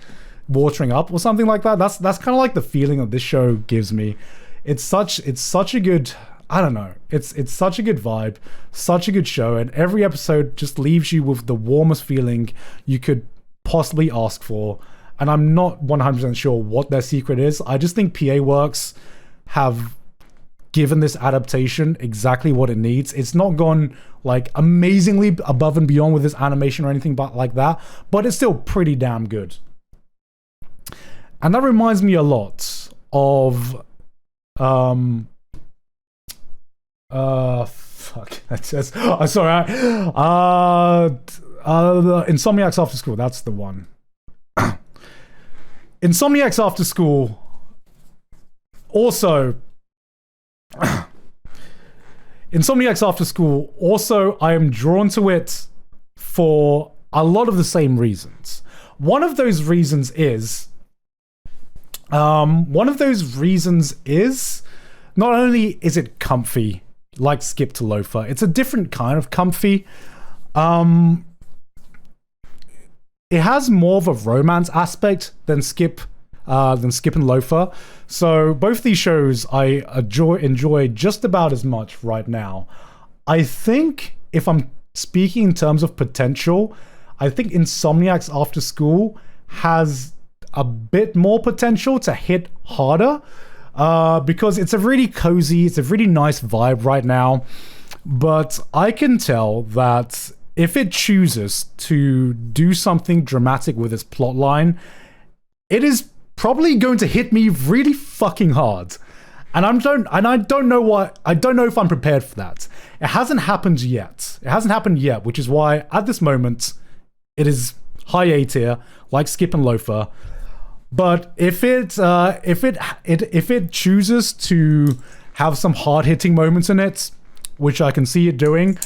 watering up or something like that. That's kind of like the feeling that this show gives me. It's such a good, I don't know, it's such a good vibe, such a good show, and every episode just leaves you with the warmest feeling you could possibly ask for. And I'm not 100% sure what their secret is. I just think PA Works have given this adaptation exactly what it needs. It's not gone like amazingly above and beyond with this animation or anything like that, but it's still pretty damn good. And that reminds me a lot of Insomniacs After School. That's the one. Insomniacs After School. Also, Insomniacs After School. Also, I am drawn to it for a lot of the same reasons. One of those reasons is not only is it comfy, like Skip to Loafer, it's a different kind of comfy. It has more of a romance aspect than Skip and Loafer. So both these shows I enjoy just about as much right now. I think if I'm speaking in terms of potential, I think Insomniacs After School has a bit more potential to hit harder, because it's a really cozy, it's a really nice vibe right now. But I can tell that if it chooses to do something dramatic with its plotline, it is probably going to hit me really fucking hard. And I don't know if I'm prepared for that. It hasn't happened yet. Which is why at this moment it is high A tier, like Skip and Loafer. But if it chooses to have some hard-hitting moments in it, which I can see it doing,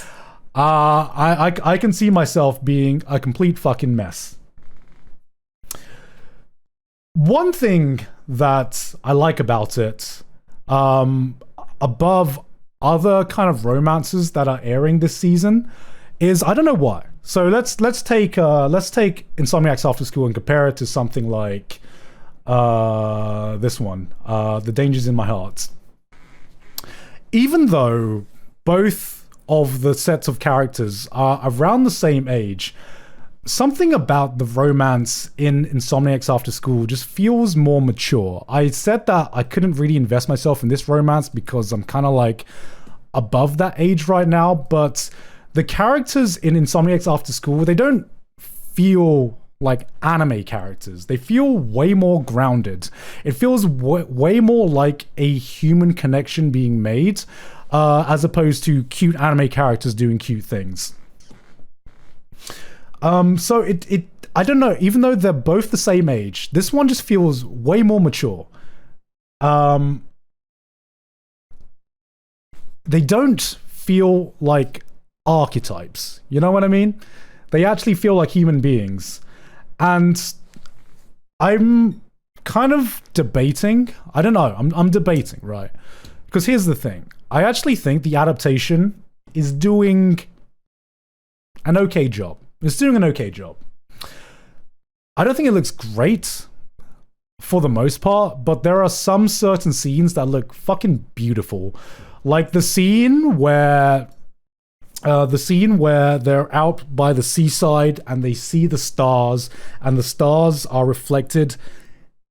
I can see myself being a complete fucking mess. One thing that I like about it, above other kind of romances that are airing this season, is I don't know why. So let's take Insomniac's After School and compare it to something like this one, The Dangers in My Heart. Even though both of the sets of characters are around the same age, something about the romance in Insomniac's After School just feels more mature. I said that I couldn't really invest myself in this romance because I'm kind of like above that age right now, but the characters in Insomniac's After School, they don't feel like anime characters. They feel way more grounded. It feels way more like a human connection being made, as opposed to cute anime characters doing cute things. So I don't know, even though they're both the same age, this one just feels way more mature. They don't feel like archetypes, you know what I mean? They actually feel like human beings. And I'm kind of debating, I don't know, I'm debating, right? Because here's the thing, I actually think the adaptation is doing an okay job. It's doing an okay job. I don't think it looks great for the most part, but there are some certain scenes that look fucking beautiful. Like the scene where they're out by the seaside and they see the stars, and the stars are reflected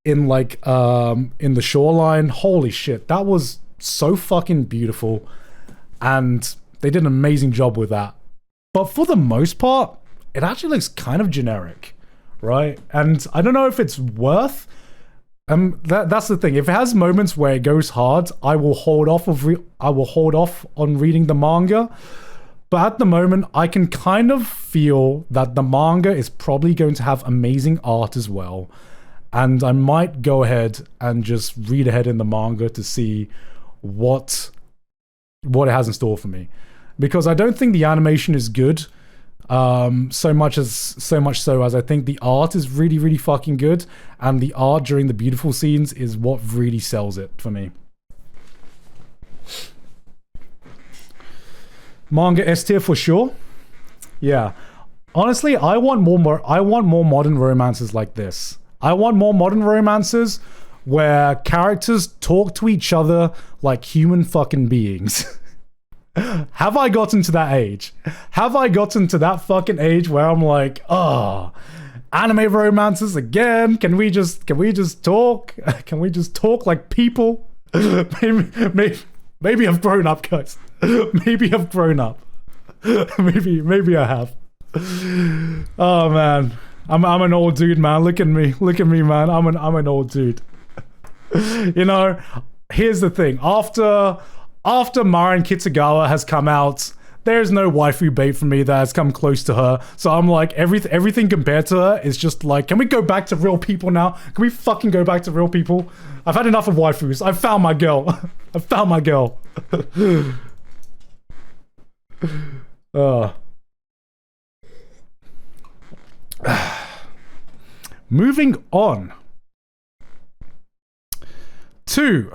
in like in the shoreline. Holy shit, that was so fucking beautiful, and they did an amazing job with that. But for the most part, it actually looks kind of generic, right? And I don't know if it's worth. That's the thing. If it has moments where it goes hard, I will hold off on reading the manga. But at the moment, I can kind of feel that the manga is probably going to have amazing art as well, and I might go ahead and just read ahead in the manga to see what it has in store for me, because I don't think the animation is good. So much so as I think the art is really, really fucking good, and the art during the beautiful scenes is what really sells it for me. Manga S tier for sure. Yeah, honestly, I want more modern romances like this. I want more modern romances where characters talk to each other like human fucking beings. Have I gotten to that age? Have I gotten to that fucking age where I'm like, oh, anime romances again? Can we just talk? Can we just talk like people? Maybe I've grown up, guys. Maybe I've grown up. Maybe I have. Oh man, I'm an old dude, man. Look at me, man. I'm an old dude. You know, here's the thing. After Marin Kitagawa has come out, there's no waifu bait for me that has come close to her. So I'm like, everything compared to her is just like, can we go back to real people now? Can we fucking go back to real people? I've had enough of waifus. I've found my girl. I've found my girl. Moving on to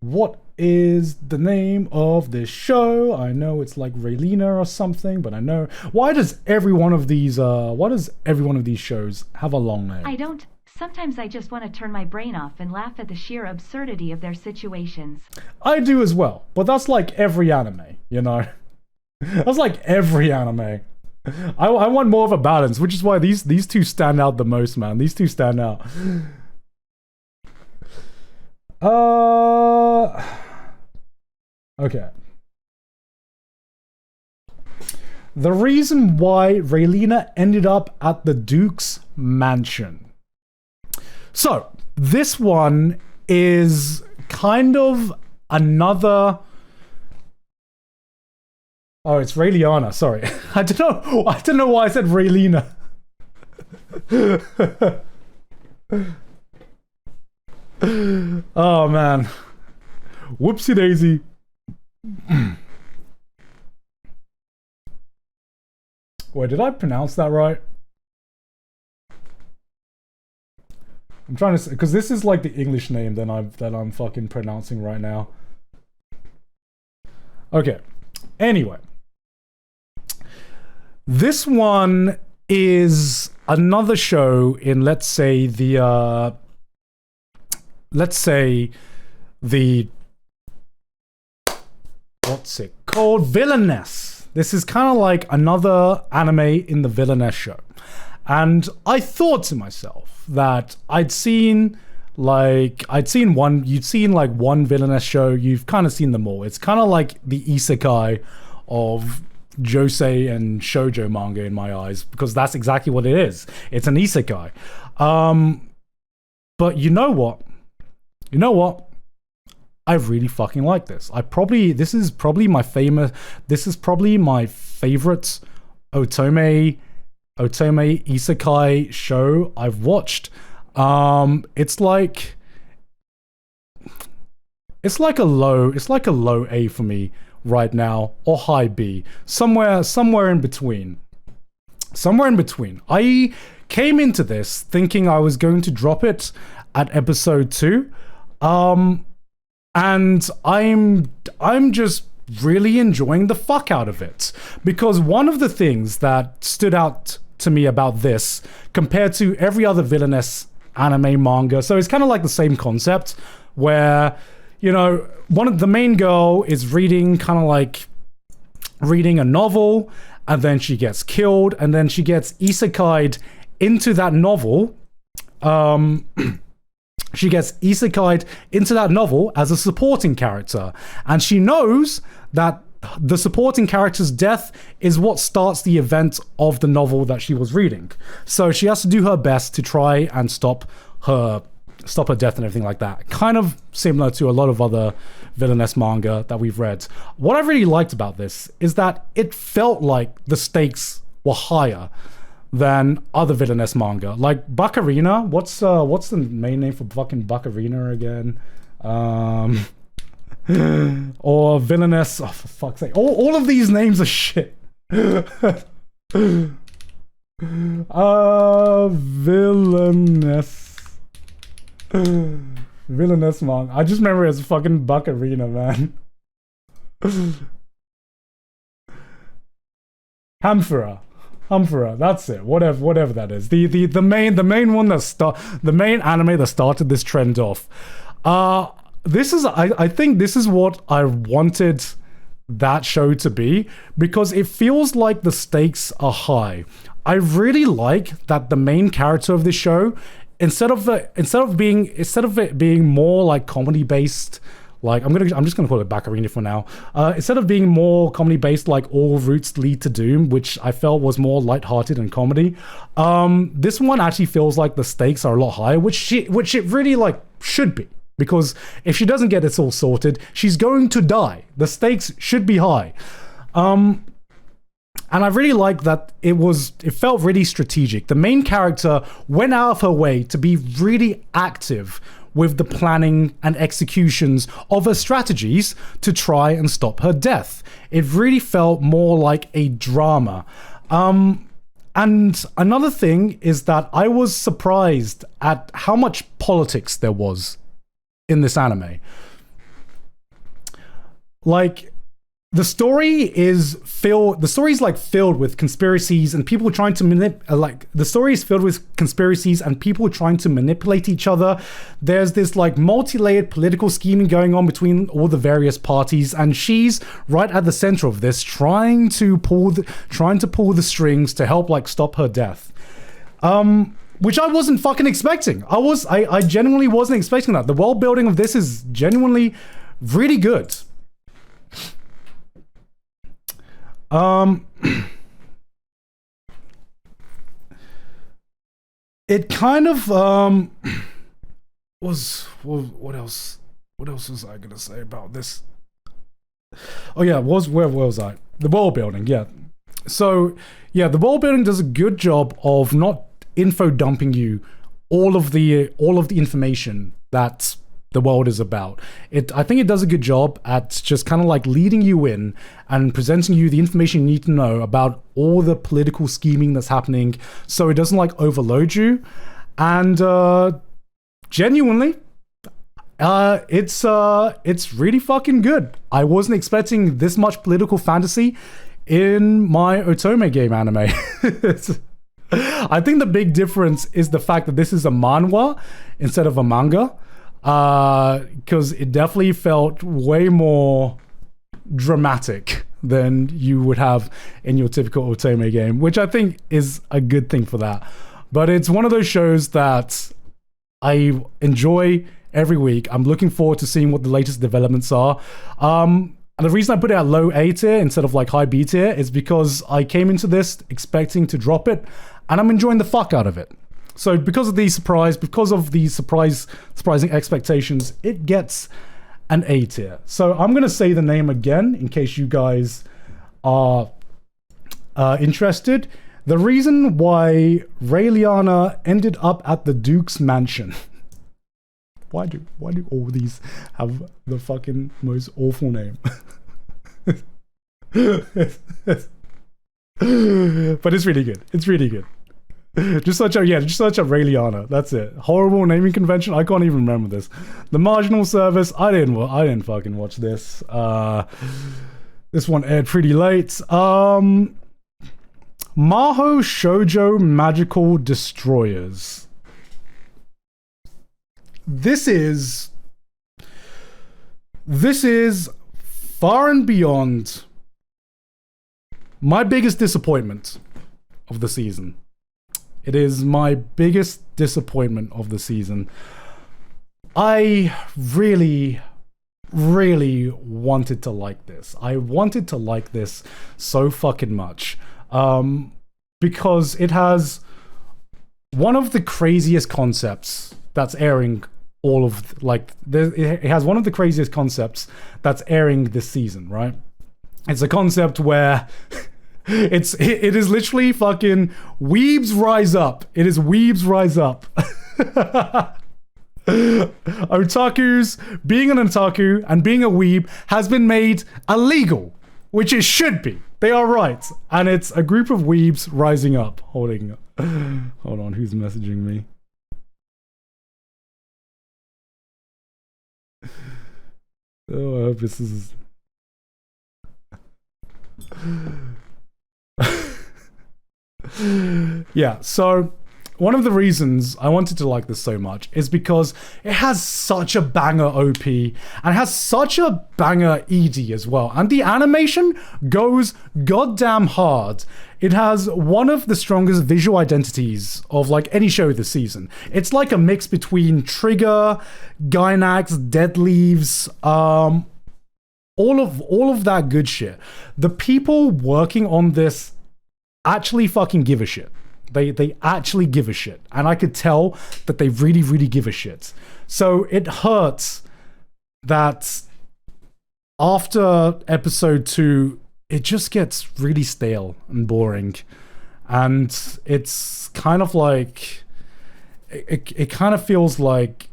what is the name of this show? I know it's like Raylina or something, but I know, why does every one of these shows have a long name? I don't. Sometimes I just want to turn my brain off and laugh at the sheer absurdity of their situations. I do as well, but that's like every anime, you know? That's like every anime. I want more of a balance, which is why these two stand out the most, man. These two stand out. Okay. The reason why Raylina ended up at the Duke's mansion. So, this one is kind of another... Oh, it's Rayliana, sorry. I don't know why I said Raylina. Oh, man. Whoopsie daisy. Wait, did I pronounce that right? I'm trying to say, because this is like the English name that I'm fucking pronouncing right now. Okay. Anyway. This one is another show in, let's say the what's it called? Villainess. This is kind of like another anime in the Villainess show. And I thought to myself that you'd seen like one Villainess show, you've kind of seen them all. It's kind of like the Isekai of Josei and Shoujo manga in my eyes, because that's exactly what it is. It's an Isekai. But you know what? I really fucking like this. This is probably my favorite Otome Isekai show I've watched. It's like a low A for me right now, or high B. Somewhere in between. I came into this thinking I was going to drop it at episode 2. And I'm just really enjoying the fuck out of it. Because one of the things that stood out to me about this, compared to every other Villainess anime manga, so it's kind of like the same concept, where, you know, the main girl is reading a novel, and then she gets killed, and then she gets isekai'd into that novel. She gets isekai'd into that novel as a supporting character. And she knows that the supporting character's death is what starts the event of the novel that she was reading. So she has to do her best to try and stop her death and everything like that. Kind of similar to a lot of other Villainess manga that we've read. What I really liked about this is that it felt like the stakes were higher than other Villainess manga. Like Bacarina, what's the main name for fucking Bacarina again? Or Villainess, oh for fuck's sake. All of these names are shit. Villainess manga. I just remember it as fucking Bacarina, man. Hamfura, that's it. Whatever that is. The main one the main anime that started this trend off. I think this is what I wanted that show to be, because it feels like the stakes are high. I really like that the main character of this show, instead of it being more like comedy based, like I'm just gonna call it Bacarina for now. Instead of being more comedy based, like all routes lead to doom, which I felt was more lighthearted and comedy. This one actually feels like the stakes are a lot higher, which it really like should be, because if she doesn't get this all sorted, she's going to die. The stakes should be high. And I really like that it felt really strategic. The main character went out of her way to be really active with the planning and executions of her strategies to try and stop her death. It really felt more like a drama. And another thing is that I was surprised at how much politics there was in this anime. Like, the story is filled. The story is like filled with conspiracies and people trying to the story is filled with conspiracies and people trying to manipulate each other. There's this like multi-layered political scheming going on between all the various parties, and she's right at the center of this, trying to pull the strings to help like stop her death. Which I wasn't fucking expecting. I genuinely wasn't expecting that. The world building of this is genuinely really good. It kind of was what else was I gonna say about this? Oh yeah, where was I? The world building, yeah. So yeah, the world building does a good job of not info dumping you all of the information that the world is about. I think it does a good job at just kind of like leading you in and presenting you the information you need to know about all the political scheming that's happening, so it doesn't like overload you. And genuinely, it's really fucking good. I wasn't expecting this much political fantasy in my Otome game anime. I think the big difference is the fact that this is a manhwa instead of a manga. Because it definitely felt way more dramatic than you would have in your typical Otome game, which I think is a good thing for that. But it's one of those shows that I enjoy every week. I'm looking forward to seeing what the latest developments are. And the reason I put it at low A tier instead of like high B tier is because I came into this expecting to drop it, and I'm enjoying the fuck out of it. So because of the surprising expectations, it gets an A tier. So I'm going to say the name again in case you guys are interested. The reason why Raeliana ended up at the Duke's mansion. Why do all these have the fucking most awful name? But it's really good. It's really good. Just search up Raeliana. That's it. Horrible naming convention. I can't even remember this. The Marginal Service. I didn't fucking watch this. This one aired pretty late. Maho Shoujo Magical Destroyers. This is far and beyond my biggest disappointment of the season. It is my biggest disappointment of the season. I really, really wanted to like this. I wanted to like this so fucking much. Because it has one of the craziest concepts that's airing it has one of the craziest concepts that's airing this season, right? It's a concept where it is literally fucking weebs rise up. It is weebs rise up. Otakus, being an otaku and being a weeb has been made illegal, which it should be. They are right. And it's a group of weebs rising up. Hold on, who's messaging me? Oh, I hope this is... Yeah, so one of the reasons I wanted to like this so much is because it has such a banger OP and has such a banger ED as well. And the animation goes goddamn hard. It has one of the strongest visual identities of like any show this season. It's like a mix between Trigger, Gainax, Dead Leaves, all of that good shit. The people working on this actually fucking give a shit. They actually give a shit. And I could tell that they really, really give a shit. So it hurts that after episode 2, it just gets really stale and boring. And it's kind of like... It kind of feels like...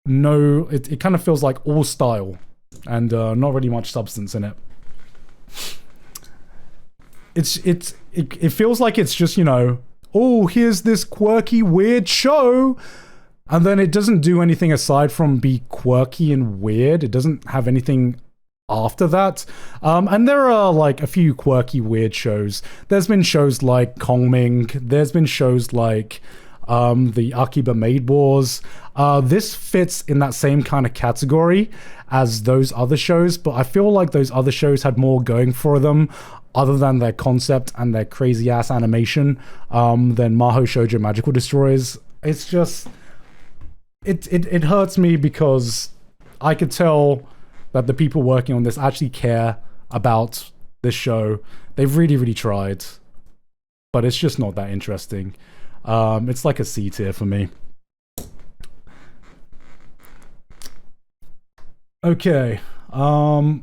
No, it kind of feels like all style. And not really much substance in it. It feels like it's just, you know, oh, here's this quirky, weird show. And then it doesn't do anything aside from be quirky and weird. It doesn't have anything after that. And there are like a few quirky, weird shows. There's been shows like Kongming. There's been shows like the Akiba Maid Wars. This fits in that same kind of category as those other shows, but I feel like those other shows had more going for them other than their concept and their crazy ass animation than Maho Shoujo Magical Destroyers. It's just it hurts me because I could tell that the people working on this actually care about this show. They've really, really tried, but it's just not that interesting. It's like a C tier for me. Okay, I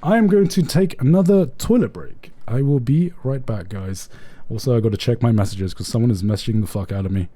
am going to take another toilet break. I will be right back, guys. Also, I got to check my messages because someone is messaging the fuck out of me.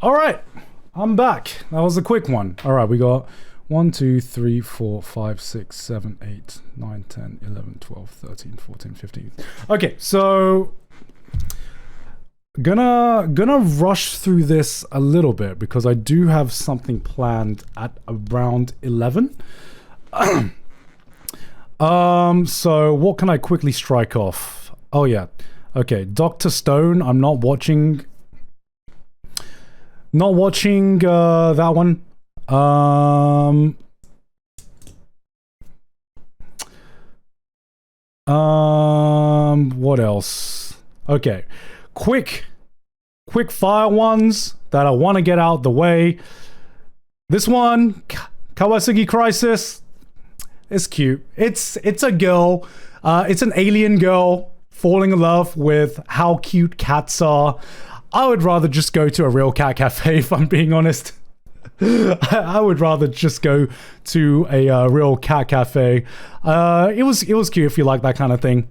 All right, I'm back. That was a quick one. All right, we got 1, 2, 3, 4, 5, 6, 7, 8, 9, 10, 11, 12, 13, 14, 15. Okay, so gonna rush through this a little bit because I do have something planned at around 11. So what can I quickly strike off? Oh yeah, okay, Dr. Stone. I'm not watching that one. What else? Okay, quick fire ones that I want to get out the way. This one, Kawasaki Crisis. It's cute. It's a girl. It's an alien girl falling in love with how cute cats are. I would rather just go to a real cat cafe, if I'm being honest. I would rather just go to a real cat cafe. It was cute if you like that kind of thing.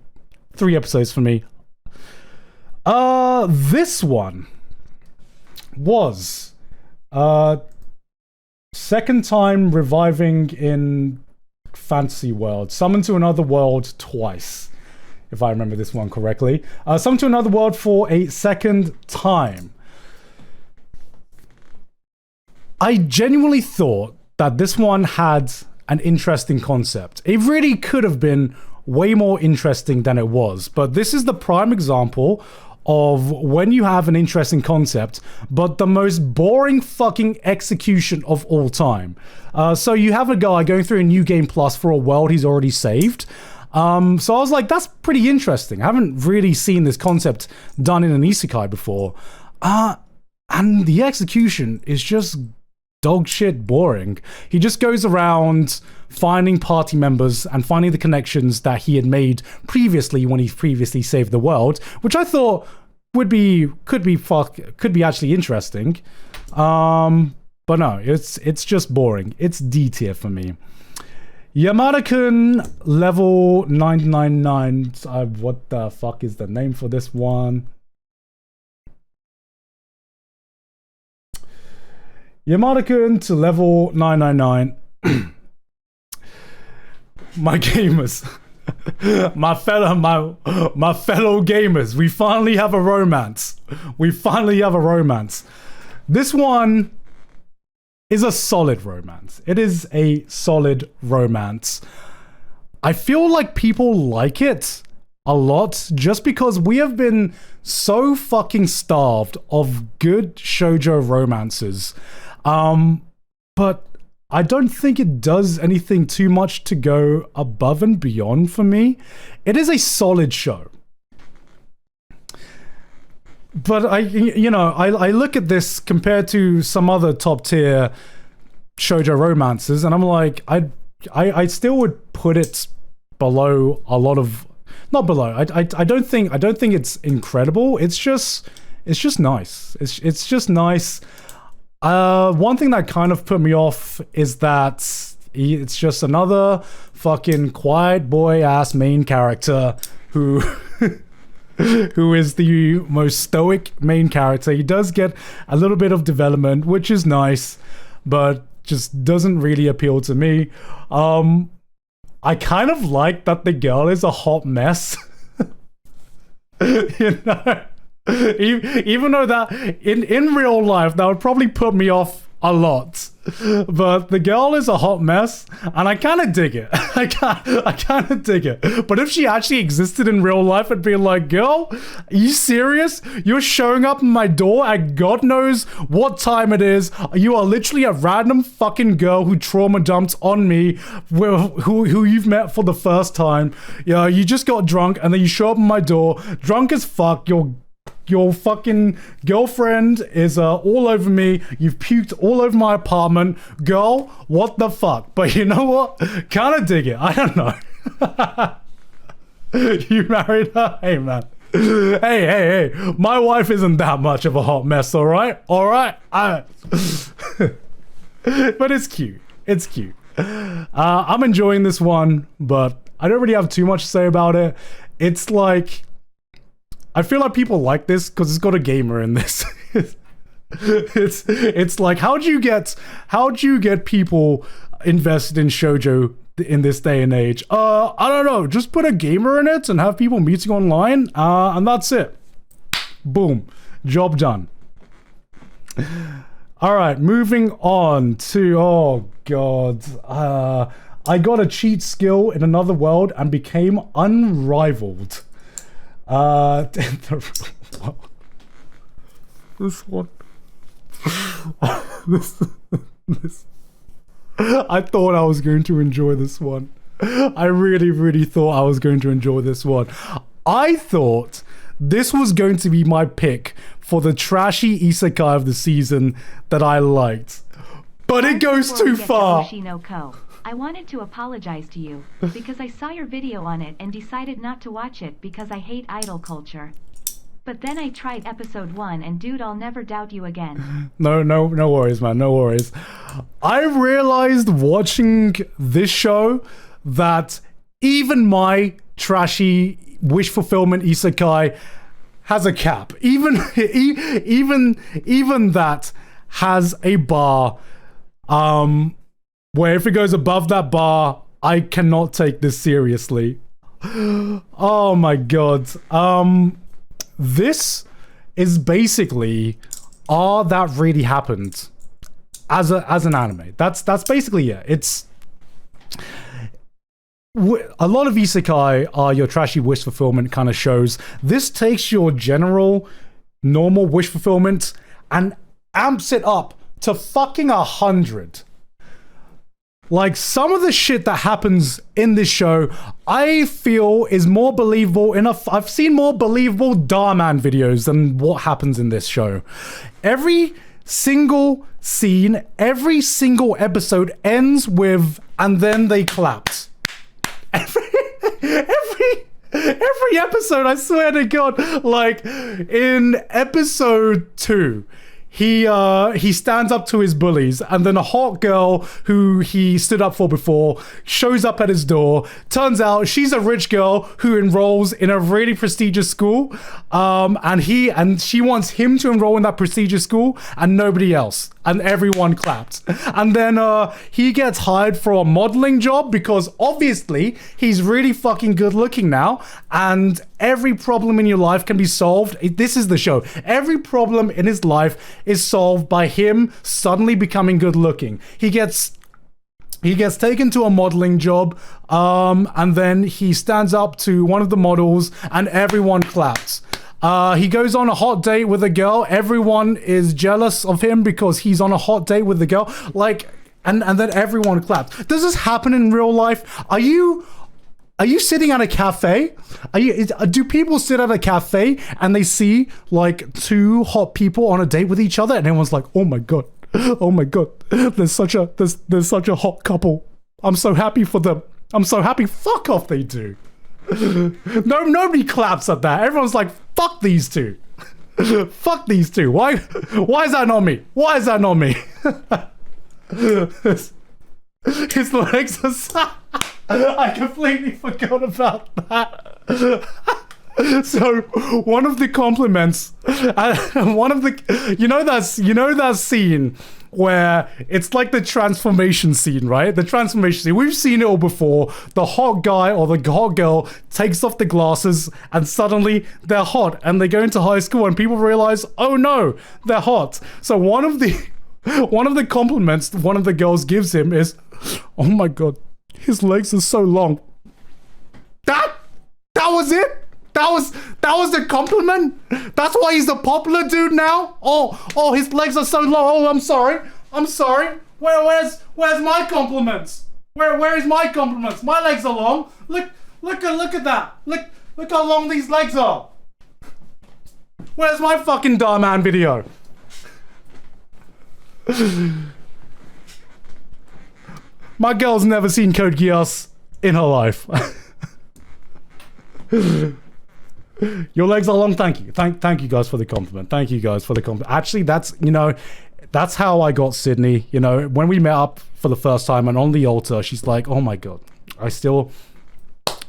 3 episodes for me. This one was second time reviving in Fantasy World. Summoned to Another World twice, if I remember this one correctly. Summoned to Another World for a second time. I genuinely thought that this one had an interesting concept. It really could have been way more interesting than it was, but this is the prime example of when you have an interesting concept, but the most boring fucking execution of all time. So you have a guy going through a new game plus for a world he's already saved. So I was like, that's pretty interesting. I haven't really seen this concept done in an isekai before. And the execution is just dog shit boring. He just goes around finding party members and finding the connections that he had made previously when he previously saved the world, which I thought could be actually interesting. But no, it's just boring. It's D tier for me. Yamada-kun level 999. What the fuck is the name for this one? Yamada-kun to level 999. My gamers. my fellow gamers. We finally have a romance. This one is a solid romance. It is a solid romance. I feel like people like it a lot just because we have been so fucking starved of good shoujo romances. But I don't think it does anything too much to go above and beyond for me. It is a solid show. But I look at this compared to some other top tier shoujo romances, and I'm like, I still would put it below a lot of, not below. I don't think it's incredible. It's just nice. It's just nice. One thing that kind of put me off is that it's just another fucking quiet boy ass main character who who is the most stoic main character. He does get a little bit of development, which is nice, but just doesn't really appeal to me. I kind of like that the girl is a hot mess. You know? Even though that in real life that would probably put me off a lot, but the girl is a hot mess and I kind of dig it. I kind of dig it. But if she actually existed in real life, I'd be like, girl, are you serious? You're showing up at my door at God knows what time it is. You are literally a random fucking girl who trauma dumped on me, who you've met for the first time. Yeah, you just got drunk and then you show up at my door drunk as fuck. Your fucking girlfriend is all over me. You've puked all over my apartment. Girl, what the fuck? But you know what? Kind of dig it. I don't know. You married her? Hey, man. Hey. My wife isn't that much of a hot mess, all right? All right? But it's cute. It's cute. I'm enjoying this one, but I don't really have too much to say about it. It's like, I feel like people like this because it's got a gamer in this. It's like, how'd you get people invested in shoujo in this day and age? I don't know. Just put a gamer in it and have people meeting online, and that's it. Boom, job done. All right, moving on to, oh god, I got a cheat skill in another world and became unrivaled. This one. this. I thought I was going to enjoy this one. I really thought I was going to enjoy this one. I thought this was going to be my pick for the trashy isekai of the season that I liked. But it goes too far. I wanted to apologize to you, because I saw your video on it and decided not to watch it because I hate idol culture. But then I tried episode 1 and dude, I'll never doubt you again. No worries, man, no worries. I realized watching this show that even my trashy wish fulfillment isekai has a cap. Even that has a bar. Where if it goes above that bar, I cannot take this seriously. Oh my god. This is basically that really happened as an anime. That's basically it. It's a lot of isekai are your trashy wish fulfillment kind of shows. This takes your general normal wish fulfillment and amps it up to fucking 100. Like, some of the shit that happens in this show, I feel is more believable I've seen more believable Daman videos than what happens in this show. Every single scene, every single episode ends with, and then they clapped. Every episode, I swear to God. Like, in episode 2, he stands up to his bullies, and then a hot girl who he stood up for before shows up at his door. Turns out she's a rich girl who enrolls in a really prestigious school, and she wants him to enroll in that prestigious school and nobody else. And everyone clapped. And then he gets hired for a modeling job because obviously he's really fucking good looking now. And every problem in your life can be solved. This is the show. Every problem in his life is solved by him suddenly becoming good looking. He gets taken to a modeling job, and then he stands up to one of the models and everyone claps. He goes on a hot date with a girl. Everyone is jealous of him because he's on a hot date with the girl. Like, and then everyone claps. Does this happen in real life? Are you sitting at a cafe? Do people sit at a cafe and they see like two hot people on a date with each other and everyone's like, oh my god, there's such a hot couple. I'm so happy for them. I'm so happy. Fuck off, they do. No, nobody claps at that. Everyone's like, fuck these two. Fuck these two. Why is that not me? Why is that not me? His legs are so... I completely forgot about that. So one of the compliments, one of the, you know that scene where it's like the transformation scene, right? The transformation scene. We've seen it all before. The hot guy or the hot girl takes off the glasses and suddenly they're hot, and they go into high school and people realize, oh no, they're hot. So one of the compliments one of the girls gives him is, oh my god, his legs are so long. That was it? That was the compliment? That's why he's a popular dude now? Oh, his legs are so long. Oh, I'm sorry. Where's my compliments? Where is my compliments? My legs are long. Look at that. Look how long these legs are. Where's my fucking Darman video? My girl's never seen Code Geass in her life. Your legs are long. Thank you. Thank you guys for the compliment. Thank you guys for the compliment. Actually, that's how I got Sydney. You know, when we met up for the first time and on the altar, she's like, oh my god, I still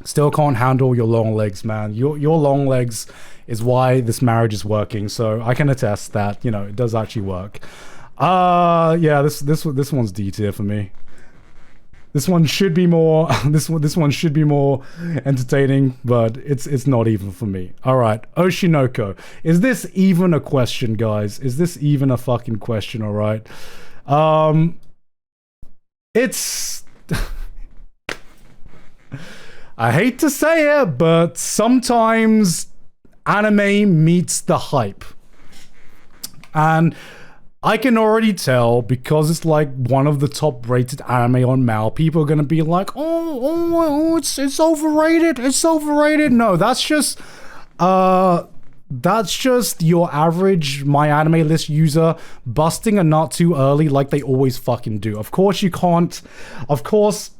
can't handle your long legs, man. Your long legs is why this marriage is working. So I can attest that, you know, it does actually work. Yeah, this one's D tier for me. This one should be more. This one should be more entertaining, but it's not even for me. All right, Oshinoko. Is this even a question, guys? Is this even a fucking question? All right. It's. I hate to say it, but sometimes anime meets the hype, and I can already tell, because it's like one of the top rated anime on Mal, people are gonna be like, oh, it's overrated, it's overrated. No, that's just your average My Anime List user busting a nut too early like they always fucking do. Of course you can't, of course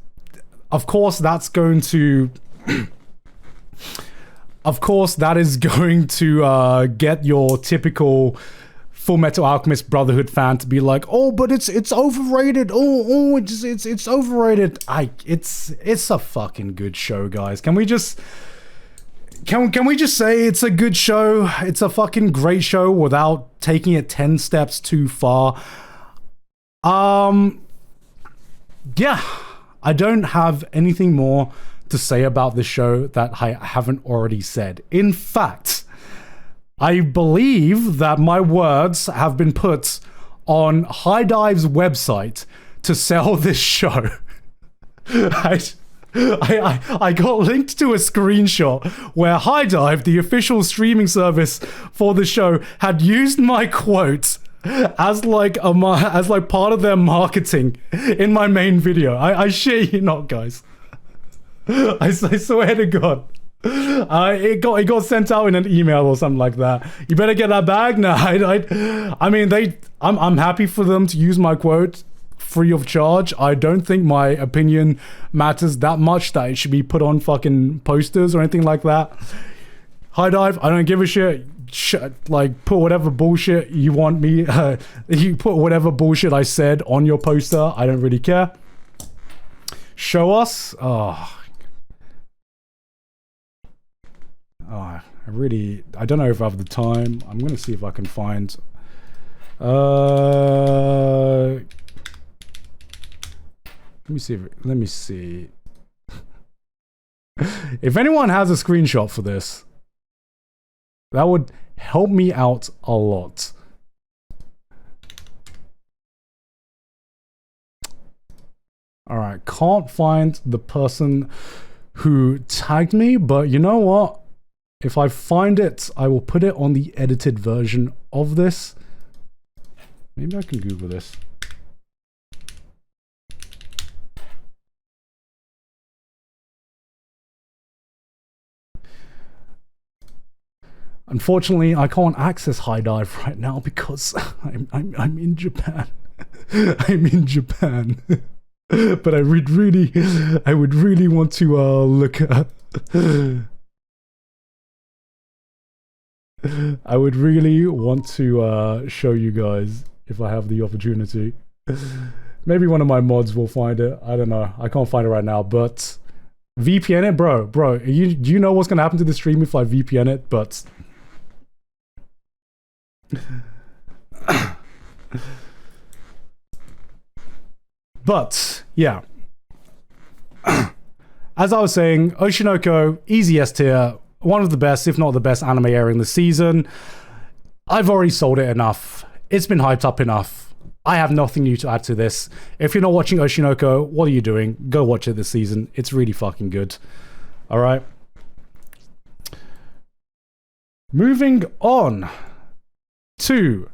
that's going to, of course that is going to get your typical Full Metal Alchemist Brotherhood fan to be like, oh, but it's overrated. It's overrated. It's a fucking good show, guys. Can we just say it's a good show? It's a fucking great show without taking it 10 steps too far. Yeah, I don't have anything more to say about this show that I haven't already said. In fact, I believe that my words have been put on High Dive's website to sell this show. I got linked to a screenshot where High Dive, the official streaming service for the show, had used my quote as like part of their marketing in my main video. I shit you not, guys. I swear to God. It got sent out in an email or something like that. You better get that bag now. I mean, I'm happy for them to use my quote free of charge. I don't think my opinion matters that much that it should be put on fucking posters or anything like that. High Dive, I don't give a shit. Like, put whatever bullshit you want me. You put whatever bullshit I said on your poster. I don't really care. Show us. I don't know if I have the time. I'm gonna see if I can find Let me see. Let me see. If anyone has a screenshot for this, that would help me out a lot. Alright, can't find the person who tagged me, but you know what? If I find it, I will put it on the edited version of this. Maybe I can Google this. Unfortunately, I can't access High Dive right now because I'm in Japan. I'm in Japan. But I would really want to look at. I would really want to show you guys if I have the opportunity. Maybe one of my mods will find it. I don't know. I can't find it right now, but VPN it, bro. Do you know what's gonna happen to the stream if I VPN it? But yeah, as I was saying, Oshinoko, easy S tier, one of the best, if not the best anime airing this season. I've already sold it enough. It's been hyped up enough. I have nothing new to add to this. If you're not watching Oshinoko, what are you doing? Go watch it this season. It's really fucking good. All right. Moving on to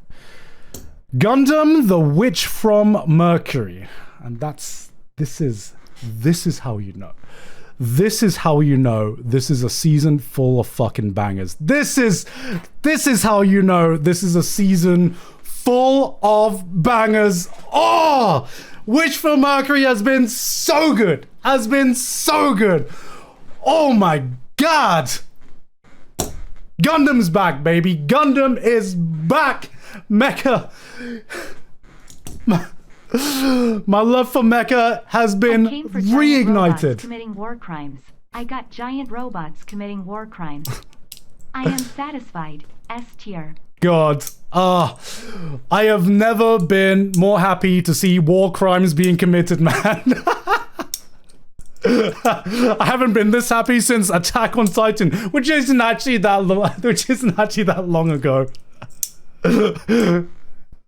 Gundam the Witch from Mercury. And this is how you know. This is how you know this is a season full of fucking bangers. This is how you know this is a season full of bangers. Oh, Witch from Mercury has been so good. Has been so good. Oh my god. Gundam's back, baby. Gundam is back. Mecha. My love for mecha has been reignited. Committing war crimes. I got giant robots committing war crimes. I am satisfied. S tier. God. I have never been more happy to see war crimes being committed, man. I haven't been this happy since Attack on Titan, which isn't actually that long ago.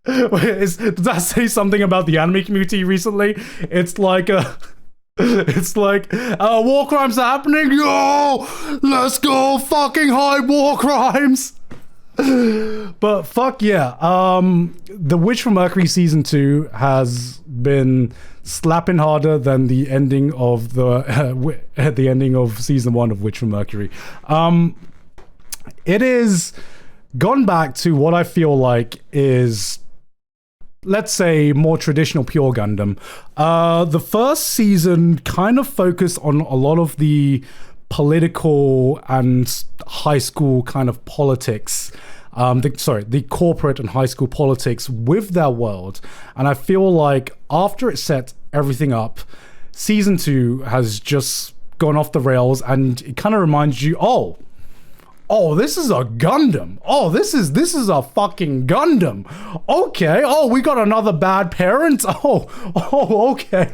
Wait, does that say something about the anime community recently? It's like war crimes are happening. Yo, let's go fucking hide war crimes. But fuck yeah, The Witch from Mercury season 2 has been slapping harder than the ending of the ending of season 1 of Witch from Mercury. It is gone back to what I feel like is, let's say, more traditional pure Gundam. The first season kind of focused on a lot of the political and high school kind of politics. The corporate and high school politics with their world. And I feel like after it set everything up, season 2 has just gone off the rails, and it kind of reminds you, oh, this is a Gundam. Oh, this is a fucking Gundam. Okay. Oh, we got another bad parent. Oh, okay.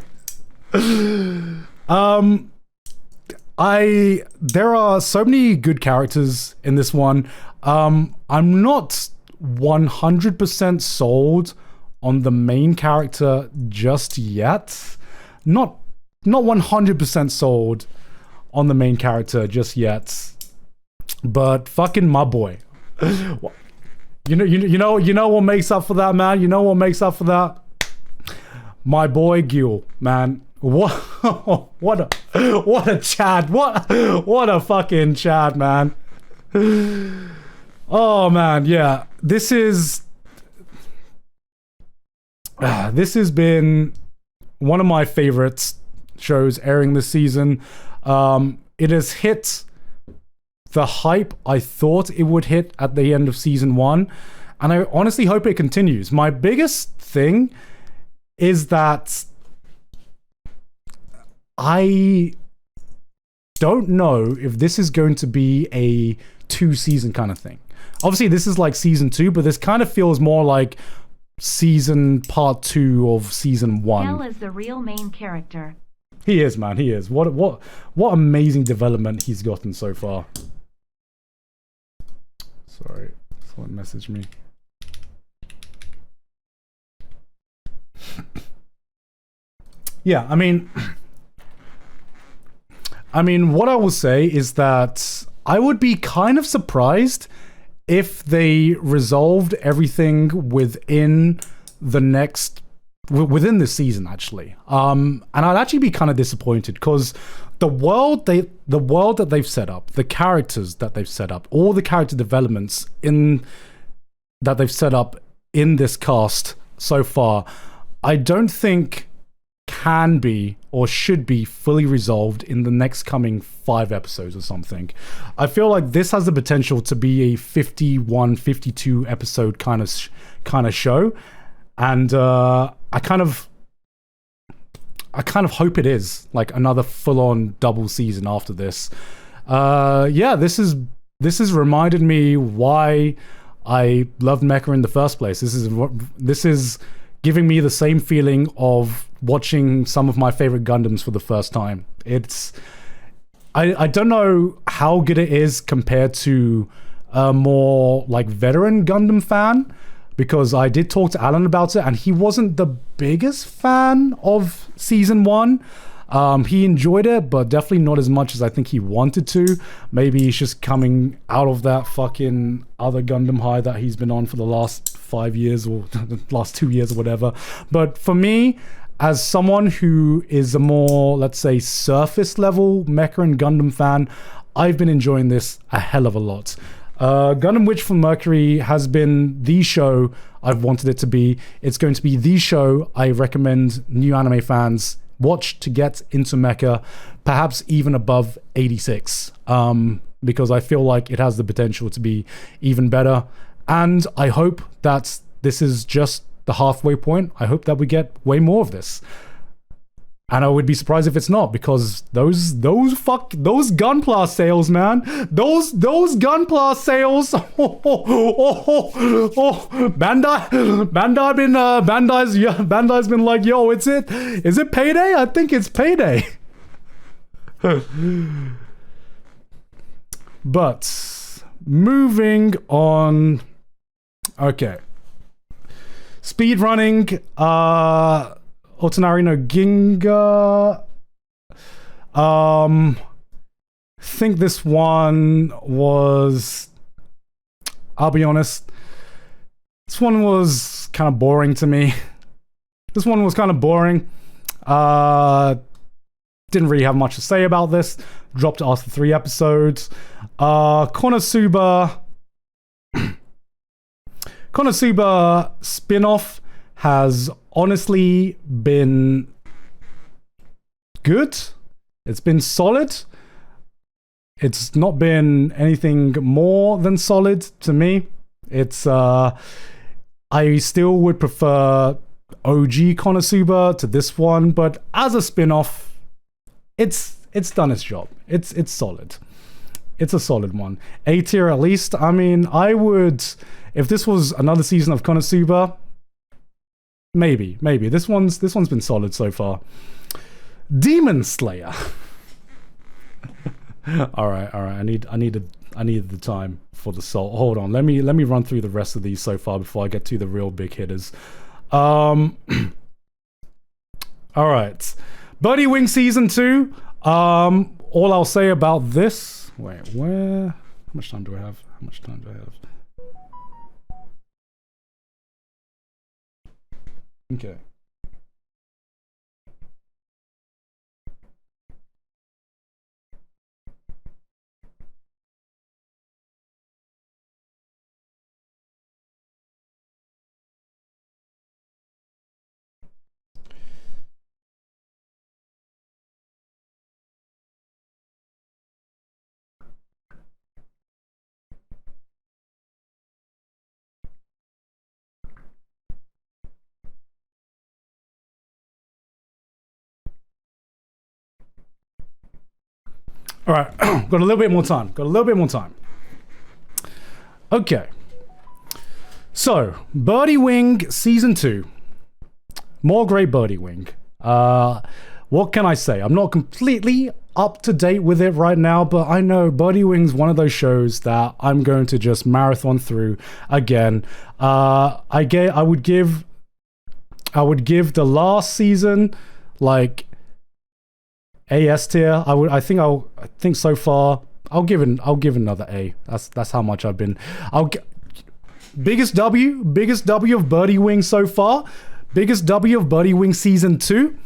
There are so many good characters in this one. I'm not 100% sold on the main character just yet. Not 100% sold on the main character just yet. But fucking my boy. You know what makes up for that, man? You know what makes up for that? My boy Gil, man. What a Chad. What a fucking Chad, man. Oh man, yeah. This has been one of my favorite shows airing this season. It has hit the hype I thought it would hit at the end of season 1, and I honestly hope it continues. My biggest thing is that I don't know if this is going to be a 2-season kind of thing. Obviously, this is like season 2, but this kind of feels more like season part 2 of season 1. Hell is the real main character. He is, man. He is. What amazing development he's gotten so far. Sorry, someone messaged me. Yeah, I mean, what I will say is that I would be kind of surprised if they resolved everything within this season, actually. And I'd actually be kind of disappointed because the world that they've set up, the characters that they've set up, all the character developments that they've set up in this cast so far, I don't think can be or should be fully resolved in the next coming 5 episodes or something. I feel like this has the potential to be a 51, 52 episode kind of show, and I kind of hope it is like another full-on double season after this. Yeah, this has reminded me why I loved Mecha in the first place. This is giving me the same feeling of watching some of my favorite Gundams for the first time. I don't know how good it is compared to a more like veteran Gundam fan, because I did talk to Alan about it and he wasn't the biggest fan of season 1. He enjoyed it, but definitely not as much as I think he wanted to. Maybe he's just coming out of that fucking other Gundam high that he's been on for the last 5 years or the last 2 years or whatever. But for me, as someone who is a more, let's say, surface level Mecha and Gundam fan, I've been enjoying this a hell of a lot. Gundam Witch from Mercury has been the show I've wanted it to be. It's going to be the show I recommend new anime fans watch to get into Mecha, perhaps even above 86, because I feel like it has the potential to be even better. And I hope that this is just the halfway point. I hope that we get way more of this. And I would be surprised if it's not, because those Gunpla sales, man. Those Gunpla sales. Bandai's been like, yo, is it payday? I think it's payday. But moving on. Okay. Speed running. Otonari no Ginga. Think this one was, I'll be honest, this one was kind of boring to me. This one was kind of boring. Didn't really have much to say about this. Dropped it after 3 episodes. Konosuba spin-off has honestly been good. It's been solid. It's not been anything more than solid to me. It's I still would prefer OG Konosuba to this one, but as a spin-off, it's done its job. It's solid. It's a solid one. A tier at least. I mean, I would, if this was another season of Konosuba, maybe. This one's been solid so far. Demon Slayer. all right. I needed the time for the soul. Hold on. Let me run through the rest of these so far before I get to the real big hitters. All right. Birdie Wing season 2. All I'll say about this. Wait, where? How much time do I have? Okay. All right, got a little bit more time. Okay. So, Birdie Wing Season 2. More great Birdie Wing. What can I say? I'm not completely up to date with it right now, but I know Birdie Wing's one of those shows that I'm going to just marathon through again. I would give the last season like AS tier. I think so far I'll give another A. That's how much I've been. Biggest W of Birdie Wing so far. Biggest W of Birdie Wing Season 2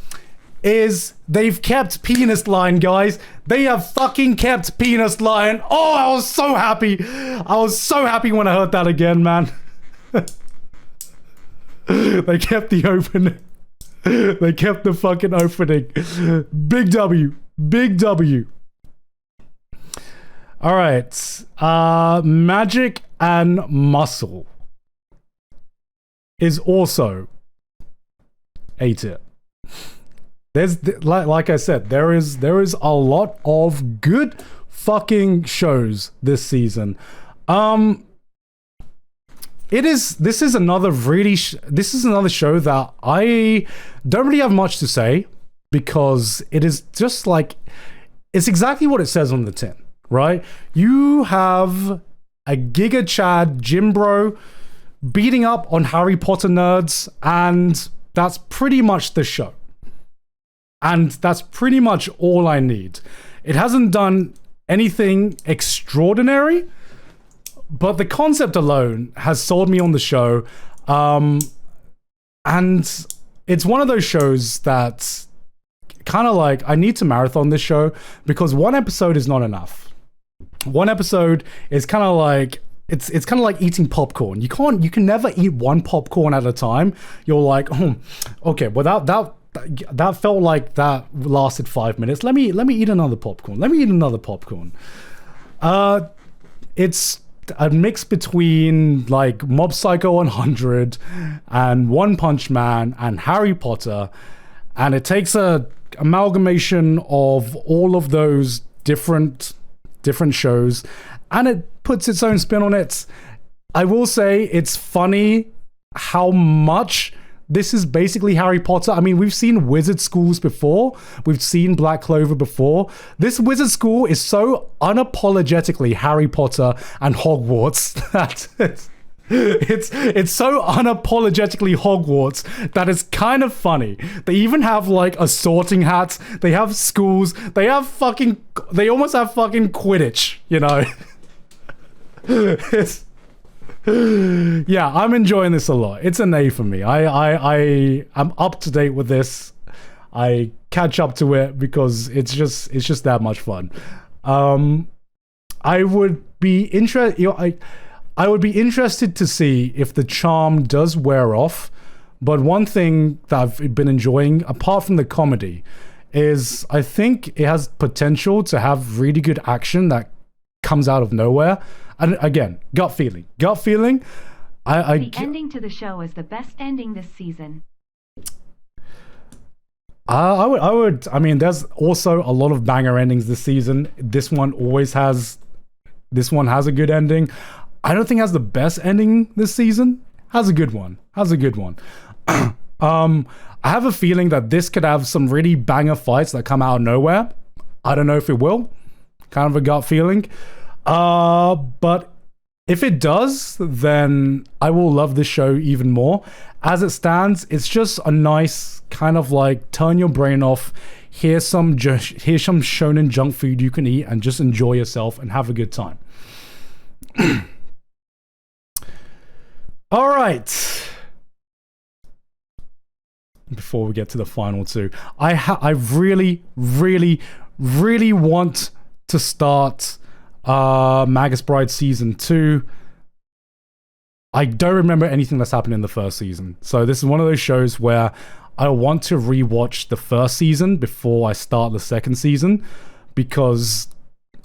is they've kept Penis Line, guys. They have fucking kept Penis Line. Oh, I was so happy. I was so happy when I heard that again, man. They kept the opening. They kept the fucking opening. Big W. Big W. All right. Magic and Muscle is also A tier. There's like I said, there is a lot of good fucking shows this season. This is another show that I don't really have much to say, because it is just like, it's exactly what it says on the tin, right? You have a Giga Chad Gym Bro beating up on Harry Potter nerds, and that's pretty much the show. And that's pretty much all I need. It hasn't done anything extraordinary, but the concept alone has sold me on the show. And it's one of those shows that kind of like, I need to marathon this show, because one episode is not enough. One episode is kind of like, it's kind of like eating popcorn. You can never eat one popcorn at a time. You're like, oh, okay, well that felt like that lasted 5 minutes. Let me eat another popcorn. Let me eat another popcorn. It's a mix between like Mob Psycho 100 and One Punch Man and Harry Potter, and it takes a amalgamation of all of those different shows, and it puts its own spin on it. I will say it's funny how much this is basically Harry Potter. I mean, we've seen wizard schools before. We've seen Black Clover before. This wizard school is so unapologetically Harry Potter and Hogwarts that it's so unapologetically Hogwarts that it's kind of funny. They even have like a sorting hat. They have schools. They almost have fucking Quidditch, you know? Yeah, I'm enjoying this a lot. It's an A for me. I'm up to date with this. I catch up to it because it's just that much fun. I would be I would be interested to see if the charm does wear off. But one thing that I've been enjoying, apart from the comedy, is I think it has potential to have really good action that comes out of nowhere. And again, gut feeling. The ending to the show is the best ending this season. I mean, there's also a lot of banger endings this season. This one has a good ending. I don't think it has the best ending this season. Has a good one. I have a feeling that this could have some really banger fights that come out of nowhere. I don't know if it will. Kind of a gut feeling. But if it does, then I will love this show even more. As it stands, it's just a nice kind of like turn your brain off. Here's some shonen junk food you can eat and just enjoy yourself and have a good time. All right. Before we get to the final two, I really want to start Magus Bride Season 2. I don't remember anything that's happened in the first season. So this is one of those shows where I want to rewatch the first season before I start the second season, because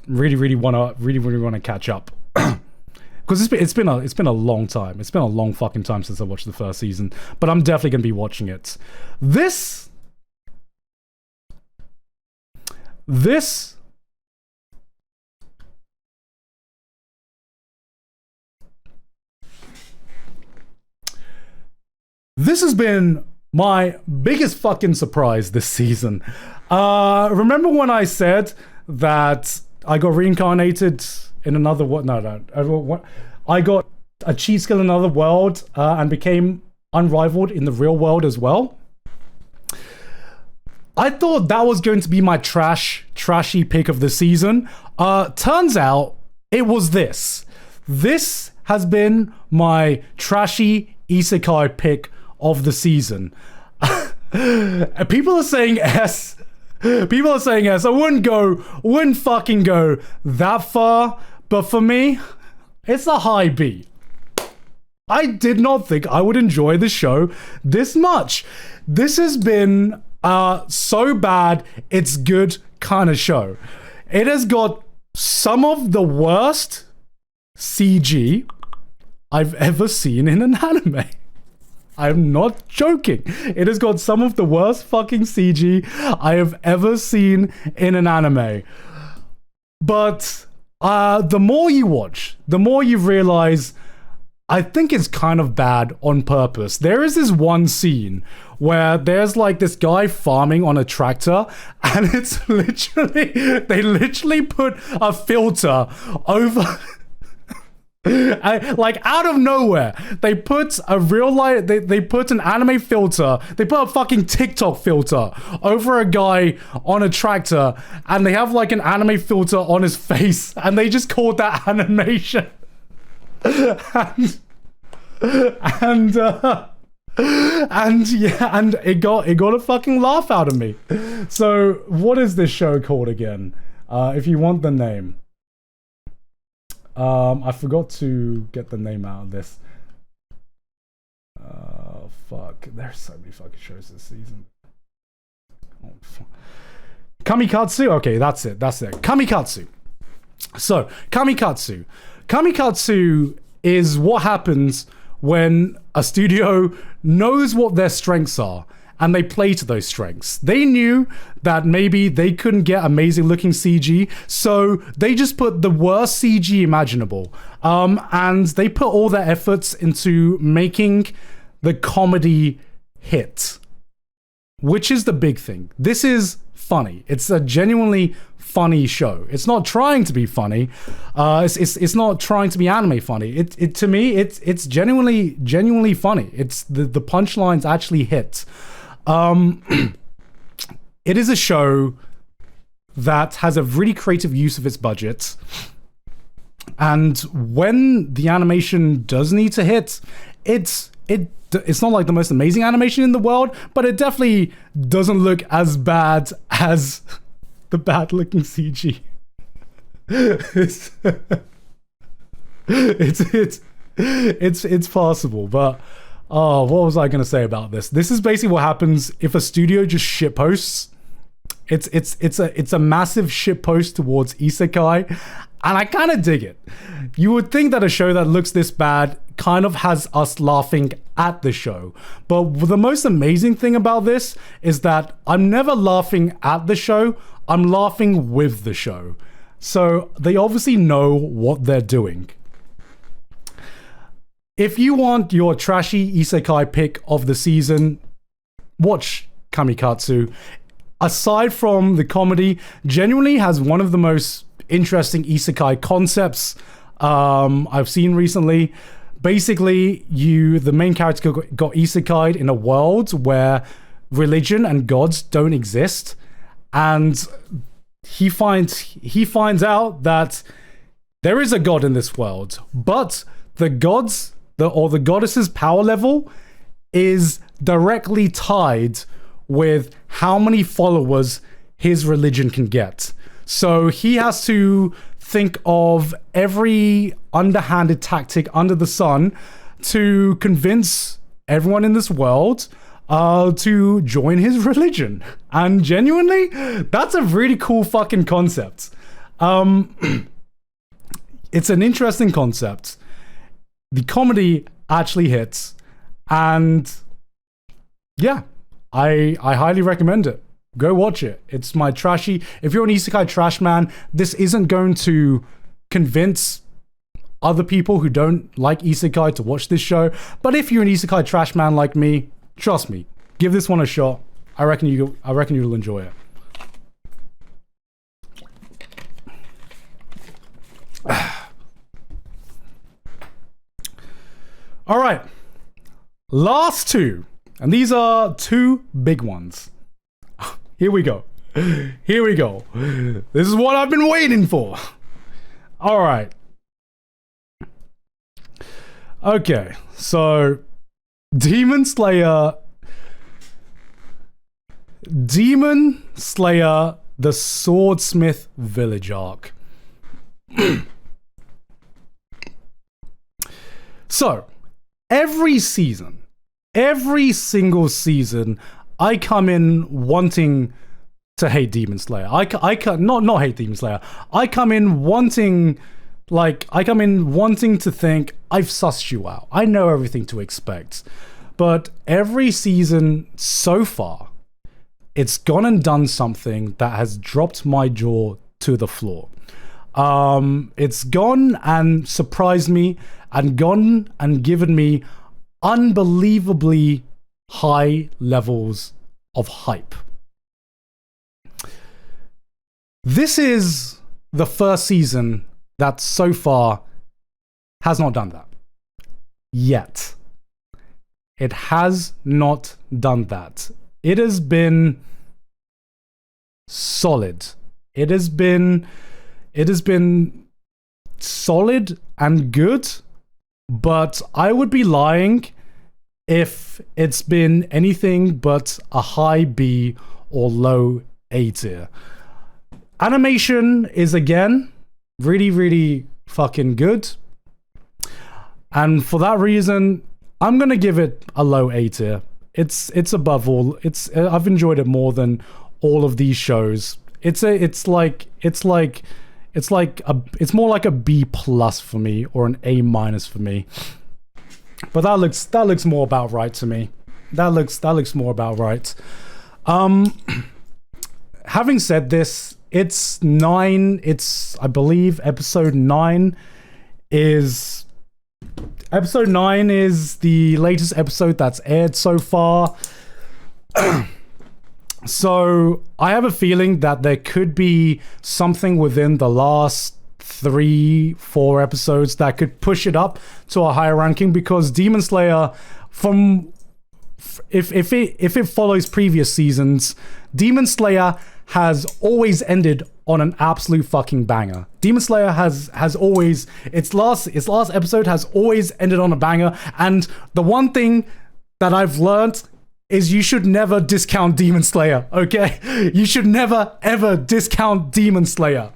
really want to catch up. Because it's been a long time. It's been a long fucking time since I watched the first season, but I'm definitely going to be watching it. This This has been my biggest fucking surprise this season. Remember when I said that I got reincarnated in another world? No. I got a cheat skill in another world and became unrivaled in the real world as well. I thought that was going to be my trashy pick of the season. Turns out it was this. This has been my trashy isekai pick of the season. People are saying S. People are saying S. I wouldn't fucking go that far. But for me, it's a high B. I did not think I would enjoy the show this much. This has been so bad, it's good kind of show. It has got some of the worst CG I've ever seen in an anime. I'm not joking. It has got some of the worst fucking CG I have ever seen in an anime. But the more you watch, the more you realize I think it's kind of bad on purpose. There is this one scene where there's like this guy farming on a tractor, and it's literally, they literally put a filter over, like out of nowhere, they put a real light, they put an anime filter, they put a fucking TikTok filter over a guy on a tractor, and they have like an anime filter on his face, and they just called that animation. and it got a fucking laugh out of me. So what is this show called again? If you want the name, I forgot to get the name out of this. Fuck, there's so many fucking shows this season. Oh, fuck. Kamikatsu. Okay, that's it. Kamikatsu. So Kamikatsu is what happens when a studio knows what their strengths are and they play to those strengths. They knew that maybe they couldn't get amazing looking CG, so they just put the worst CG imaginable. And they put all their efforts into making the comedy hit, which is the big thing. This is funny. It's a genuinely funny show. It's not trying to be funny. It's not trying to be anime funny. It to me, it's genuinely funny. It's the punchlines actually hit. It is a show that has a really creative use of its budget, and when the animation does need to hit, it's not like the most amazing animation in the world, but it definitely doesn't look as bad as the bad looking CG. It's possible, but what was I gonna say about this? This is basically what happens if a studio just shitposts. It's a massive shitpost towards isekai, and I kind of dig it. You would think that a show that looks this bad kind of has us laughing at the show, but the most amazing thing about this is that I'm never laughing at the show, I'm laughing with the show. So they obviously know what they're doing. If you want your trashy isekai pick of the season, watch Kamikatsu. Aside from the comedy, genuinely has one of the most interesting isekai concepts I've seen recently. Basically, the main character got isekai'd in a world where religion and gods don't exist, and he finds out that there is a god in this world, but the goddess's power level is directly tied with how many followers his religion can get. So he has to think of every underhanded tactic under the sun to convince everyone in this world to join his religion. And genuinely, that's a really cool fucking concept. It's an interesting concept. The comedy actually hits, and yeah, I highly recommend it. Go watch it. It's my trashy. If you're an isekai trash man, this isn't going to convince other people who don't like Isekai to watch this show. But if you're an Isekai trash man like me, trust me, give this one a shot. I reckon you'll enjoy it. All right, last two, and these are two big ones. Here we go. Here we go. This is what I've been waiting for. All right. Okay, so Demon Slayer, the Swordsmith Village arc. So, every single season, I come in wanting to hate Demon Slayer. I not hate Demon Slayer. I come in wanting to think I've sussed you out. I know everything to expect. But every season so far, it's gone and done something that has dropped my jaw to the floor. It's gone and surprised me and gone and given me unbelievably high levels of hype. This is the first season that so far has not done that. Yet. It has not done that. It has been solid. It has been solid and good, but I would be lying if it's been anything but a high B or low A tier. Animation is again really, really fucking good. And for that reason, I'm gonna give it a low A tier. It's above all. I've enjoyed it more than all of these shows. It's more like a B plus for me or an A minus for me. But that looks more about right to me. That looks more about right. Having said this, it's 9. I believe episode 9 is the latest episode that's aired so far. So I have a feeling that there could be something within the last 3-4 episodes that could push it up to a higher ranking, because Demon Slayer, if it follows previous seasons, Demon Slayer has always ended on an absolute fucking banger. Demon Slayer has always, its last episode has always ended on a banger, and the one thing that I've learned is you should never discount Demon Slayer, okay? You should never ever discount Demon Slayer.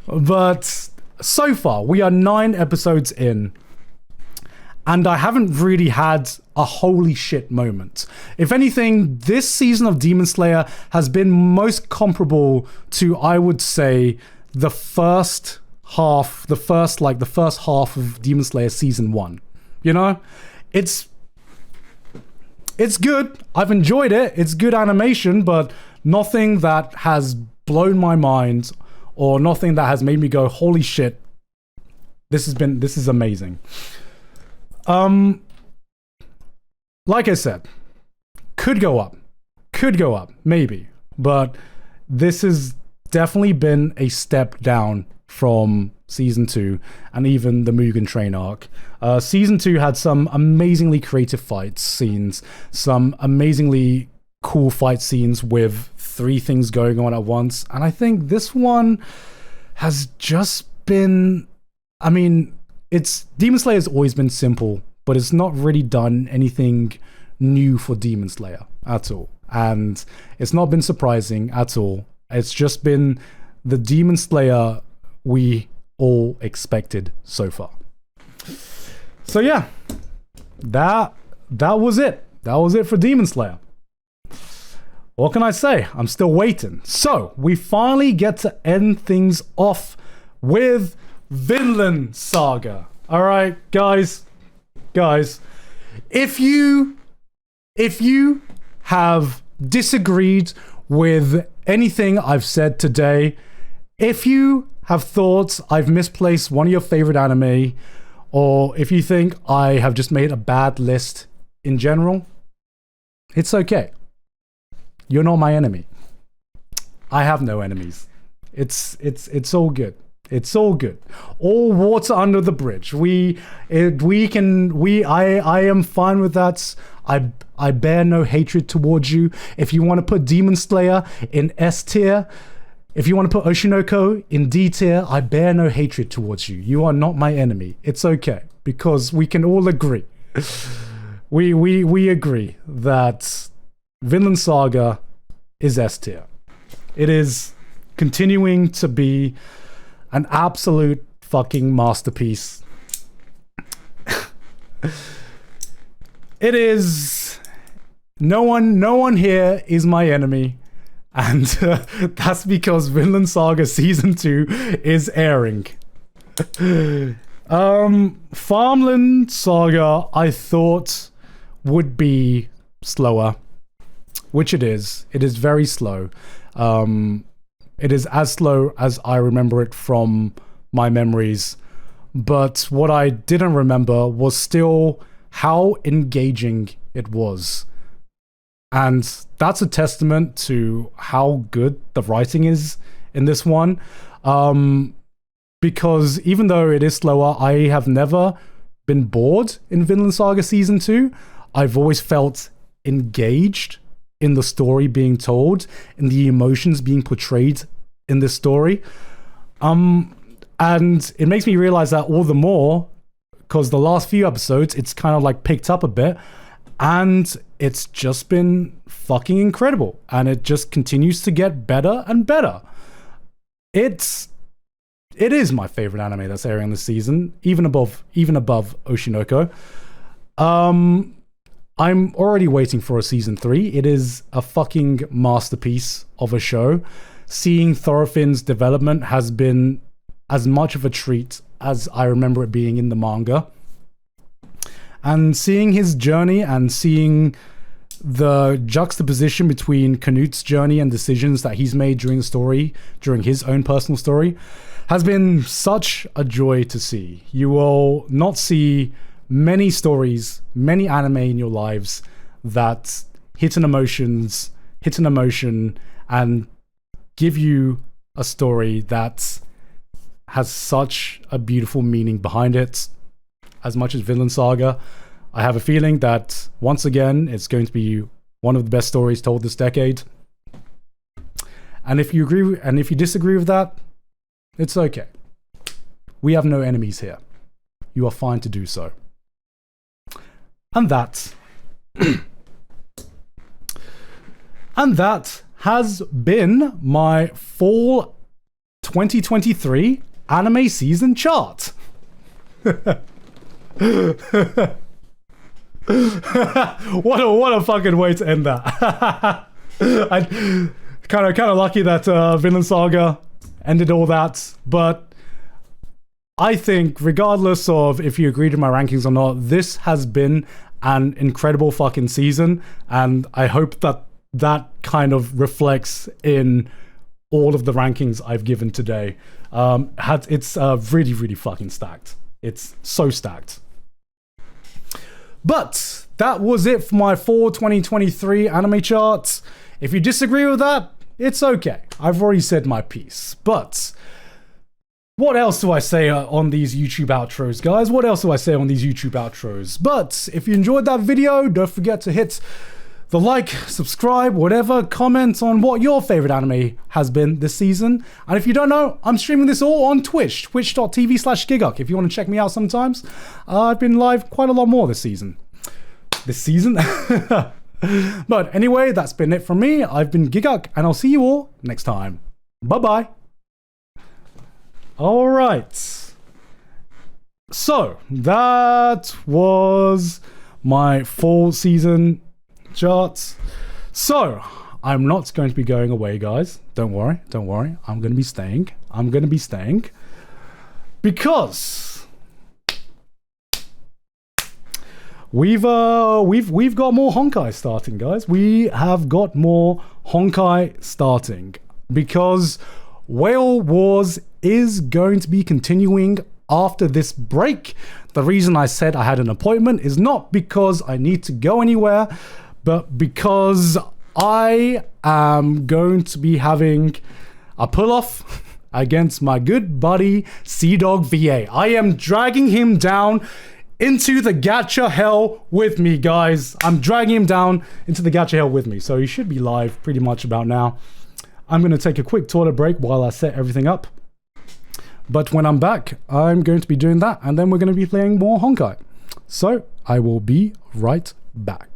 But so far, we are 9 episodes in, and I haven't really had a holy shit moment. If anything, this season of Demon Slayer has been most comparable to, I would say, the first half of Demon Slayer season 1. You know? It's good. I've enjoyed it. It's good animation, but nothing that has blown my mind or nothing that has made me go, holy shit, this is amazing. Like I said, could go up, maybe, but this has definitely been a step down from season 2 and even the Mugen Train arc. Season 2 had some amazingly creative fight scenes, some amazingly cool fight scenes with 3 things going on at once, and I think this one has just been, Demon Slayer has always been simple, but it's not really done anything new for Demon Slayer at all, and it's not been surprising at all. It's just been the Demon Slayer we all expected so far. So yeah, that was it. That was it for Demon Slayer. What can I say? I'm still waiting. So we finally get to end things off with Vinland Saga. All right, guys, if you have disagreed with anything I've said today, if you have thought I've misplaced one of your favorite anime, or if you think I have just made a bad list in general, it's okay. You're not my enemy. I have no enemies. It's all good. It's all good. All water under the bridge. I am fine with that. I bear no hatred towards you. If you want to put Demon Slayer in S tier, if you want to put Oshinoko in D tier, I bear no hatred towards you. You are not my enemy. It's okay, because we can all agree. We agree that Vinland Saga is S tier. It is continuing to be an absolute fucking masterpiece. It is. No one here is my enemy, and that's because Vinland Saga Season 2 is airing. Farmland Saga I thought would be slower, which it is. It is very slow. It is as slow as I remember it from my memories. But what I didn't remember was still how engaging it was. And that's a testament to how good the writing is in this one. Because even though it is slower, I have never been bored in Vinland Saga Season 2. I've always felt engaged in the story being told, in the emotions being portrayed in this story. And it makes me realize that all the more, because the last few episodes, it's kind of like picked up a bit, and it's just been fucking incredible. And it just continues to get better and better. It is my favorite anime that's airing this season, even above Oshinoko. I'm already waiting for a season 3. It is a fucking masterpiece of a show. Seeing Thorfinn's development has been as much of a treat as I remember it being in the manga. And seeing his journey and seeing the juxtaposition between Knut's journey and decisions that he's made during the story, during his own personal story, has been such a joy to see. You will not see many stories, many anime in your lives that hit an emotion and give you a story that has such a beautiful meaning behind it. As much as Vinland Saga, I have a feeling that once again it's going to be one of the best stories told this decade. And if you agree and if you disagree with that, it's okay. We have no enemies here. You are fine to do so. And that has been my fall 2023 anime season chart. What a fucking way to end that. I kind of lucky that Vinland Saga ended all that, but I think regardless of if you agree to my rankings or not, this has been an incredible fucking season, and I hope that that kind of reflects in all of the rankings I've given today. It's really, really fucking stacked. It's so stacked. But that was it for my fall 2023 anime charts. If you disagree with that, it's okay. I've already said my piece. But what else do I say on these YouTube outros, guys? What else do I say on these YouTube outros? But if you enjoyed that video, don't forget to hit the like, subscribe, whatever, comment on what your favorite anime has been this season. And if you don't know, I'm streaming this all on Twitch, twitch.tv/Gigok, if you want to check me out sometimes. I've been live quite a lot more this season. But anyway, that's been it from me. I've been Gigok, and I'll see you all next time. Bye-bye. All right. So, that was my fall season charts. So, I'm not going to be going away, guys. Don't worry. I'm going to be staying. Because we've got more Honkai starting, guys. We have got more Honkai starting because Whale Wars is going to be continuing after this break. The reason I said I had an appointment is not because I need to go anywhere, but because I am going to be having a pull-off against my good buddy Sea-Dog VA. I am dragging him down into the gacha hell with me, guys. I'm dragging him down into the gacha hell with me. So he should be live pretty much about now. I'm going to take a quick toilet break while I set everything up. But when I'm back, I'm going to be doing that, and then we're going to be playing more Honkai. So I will be right back.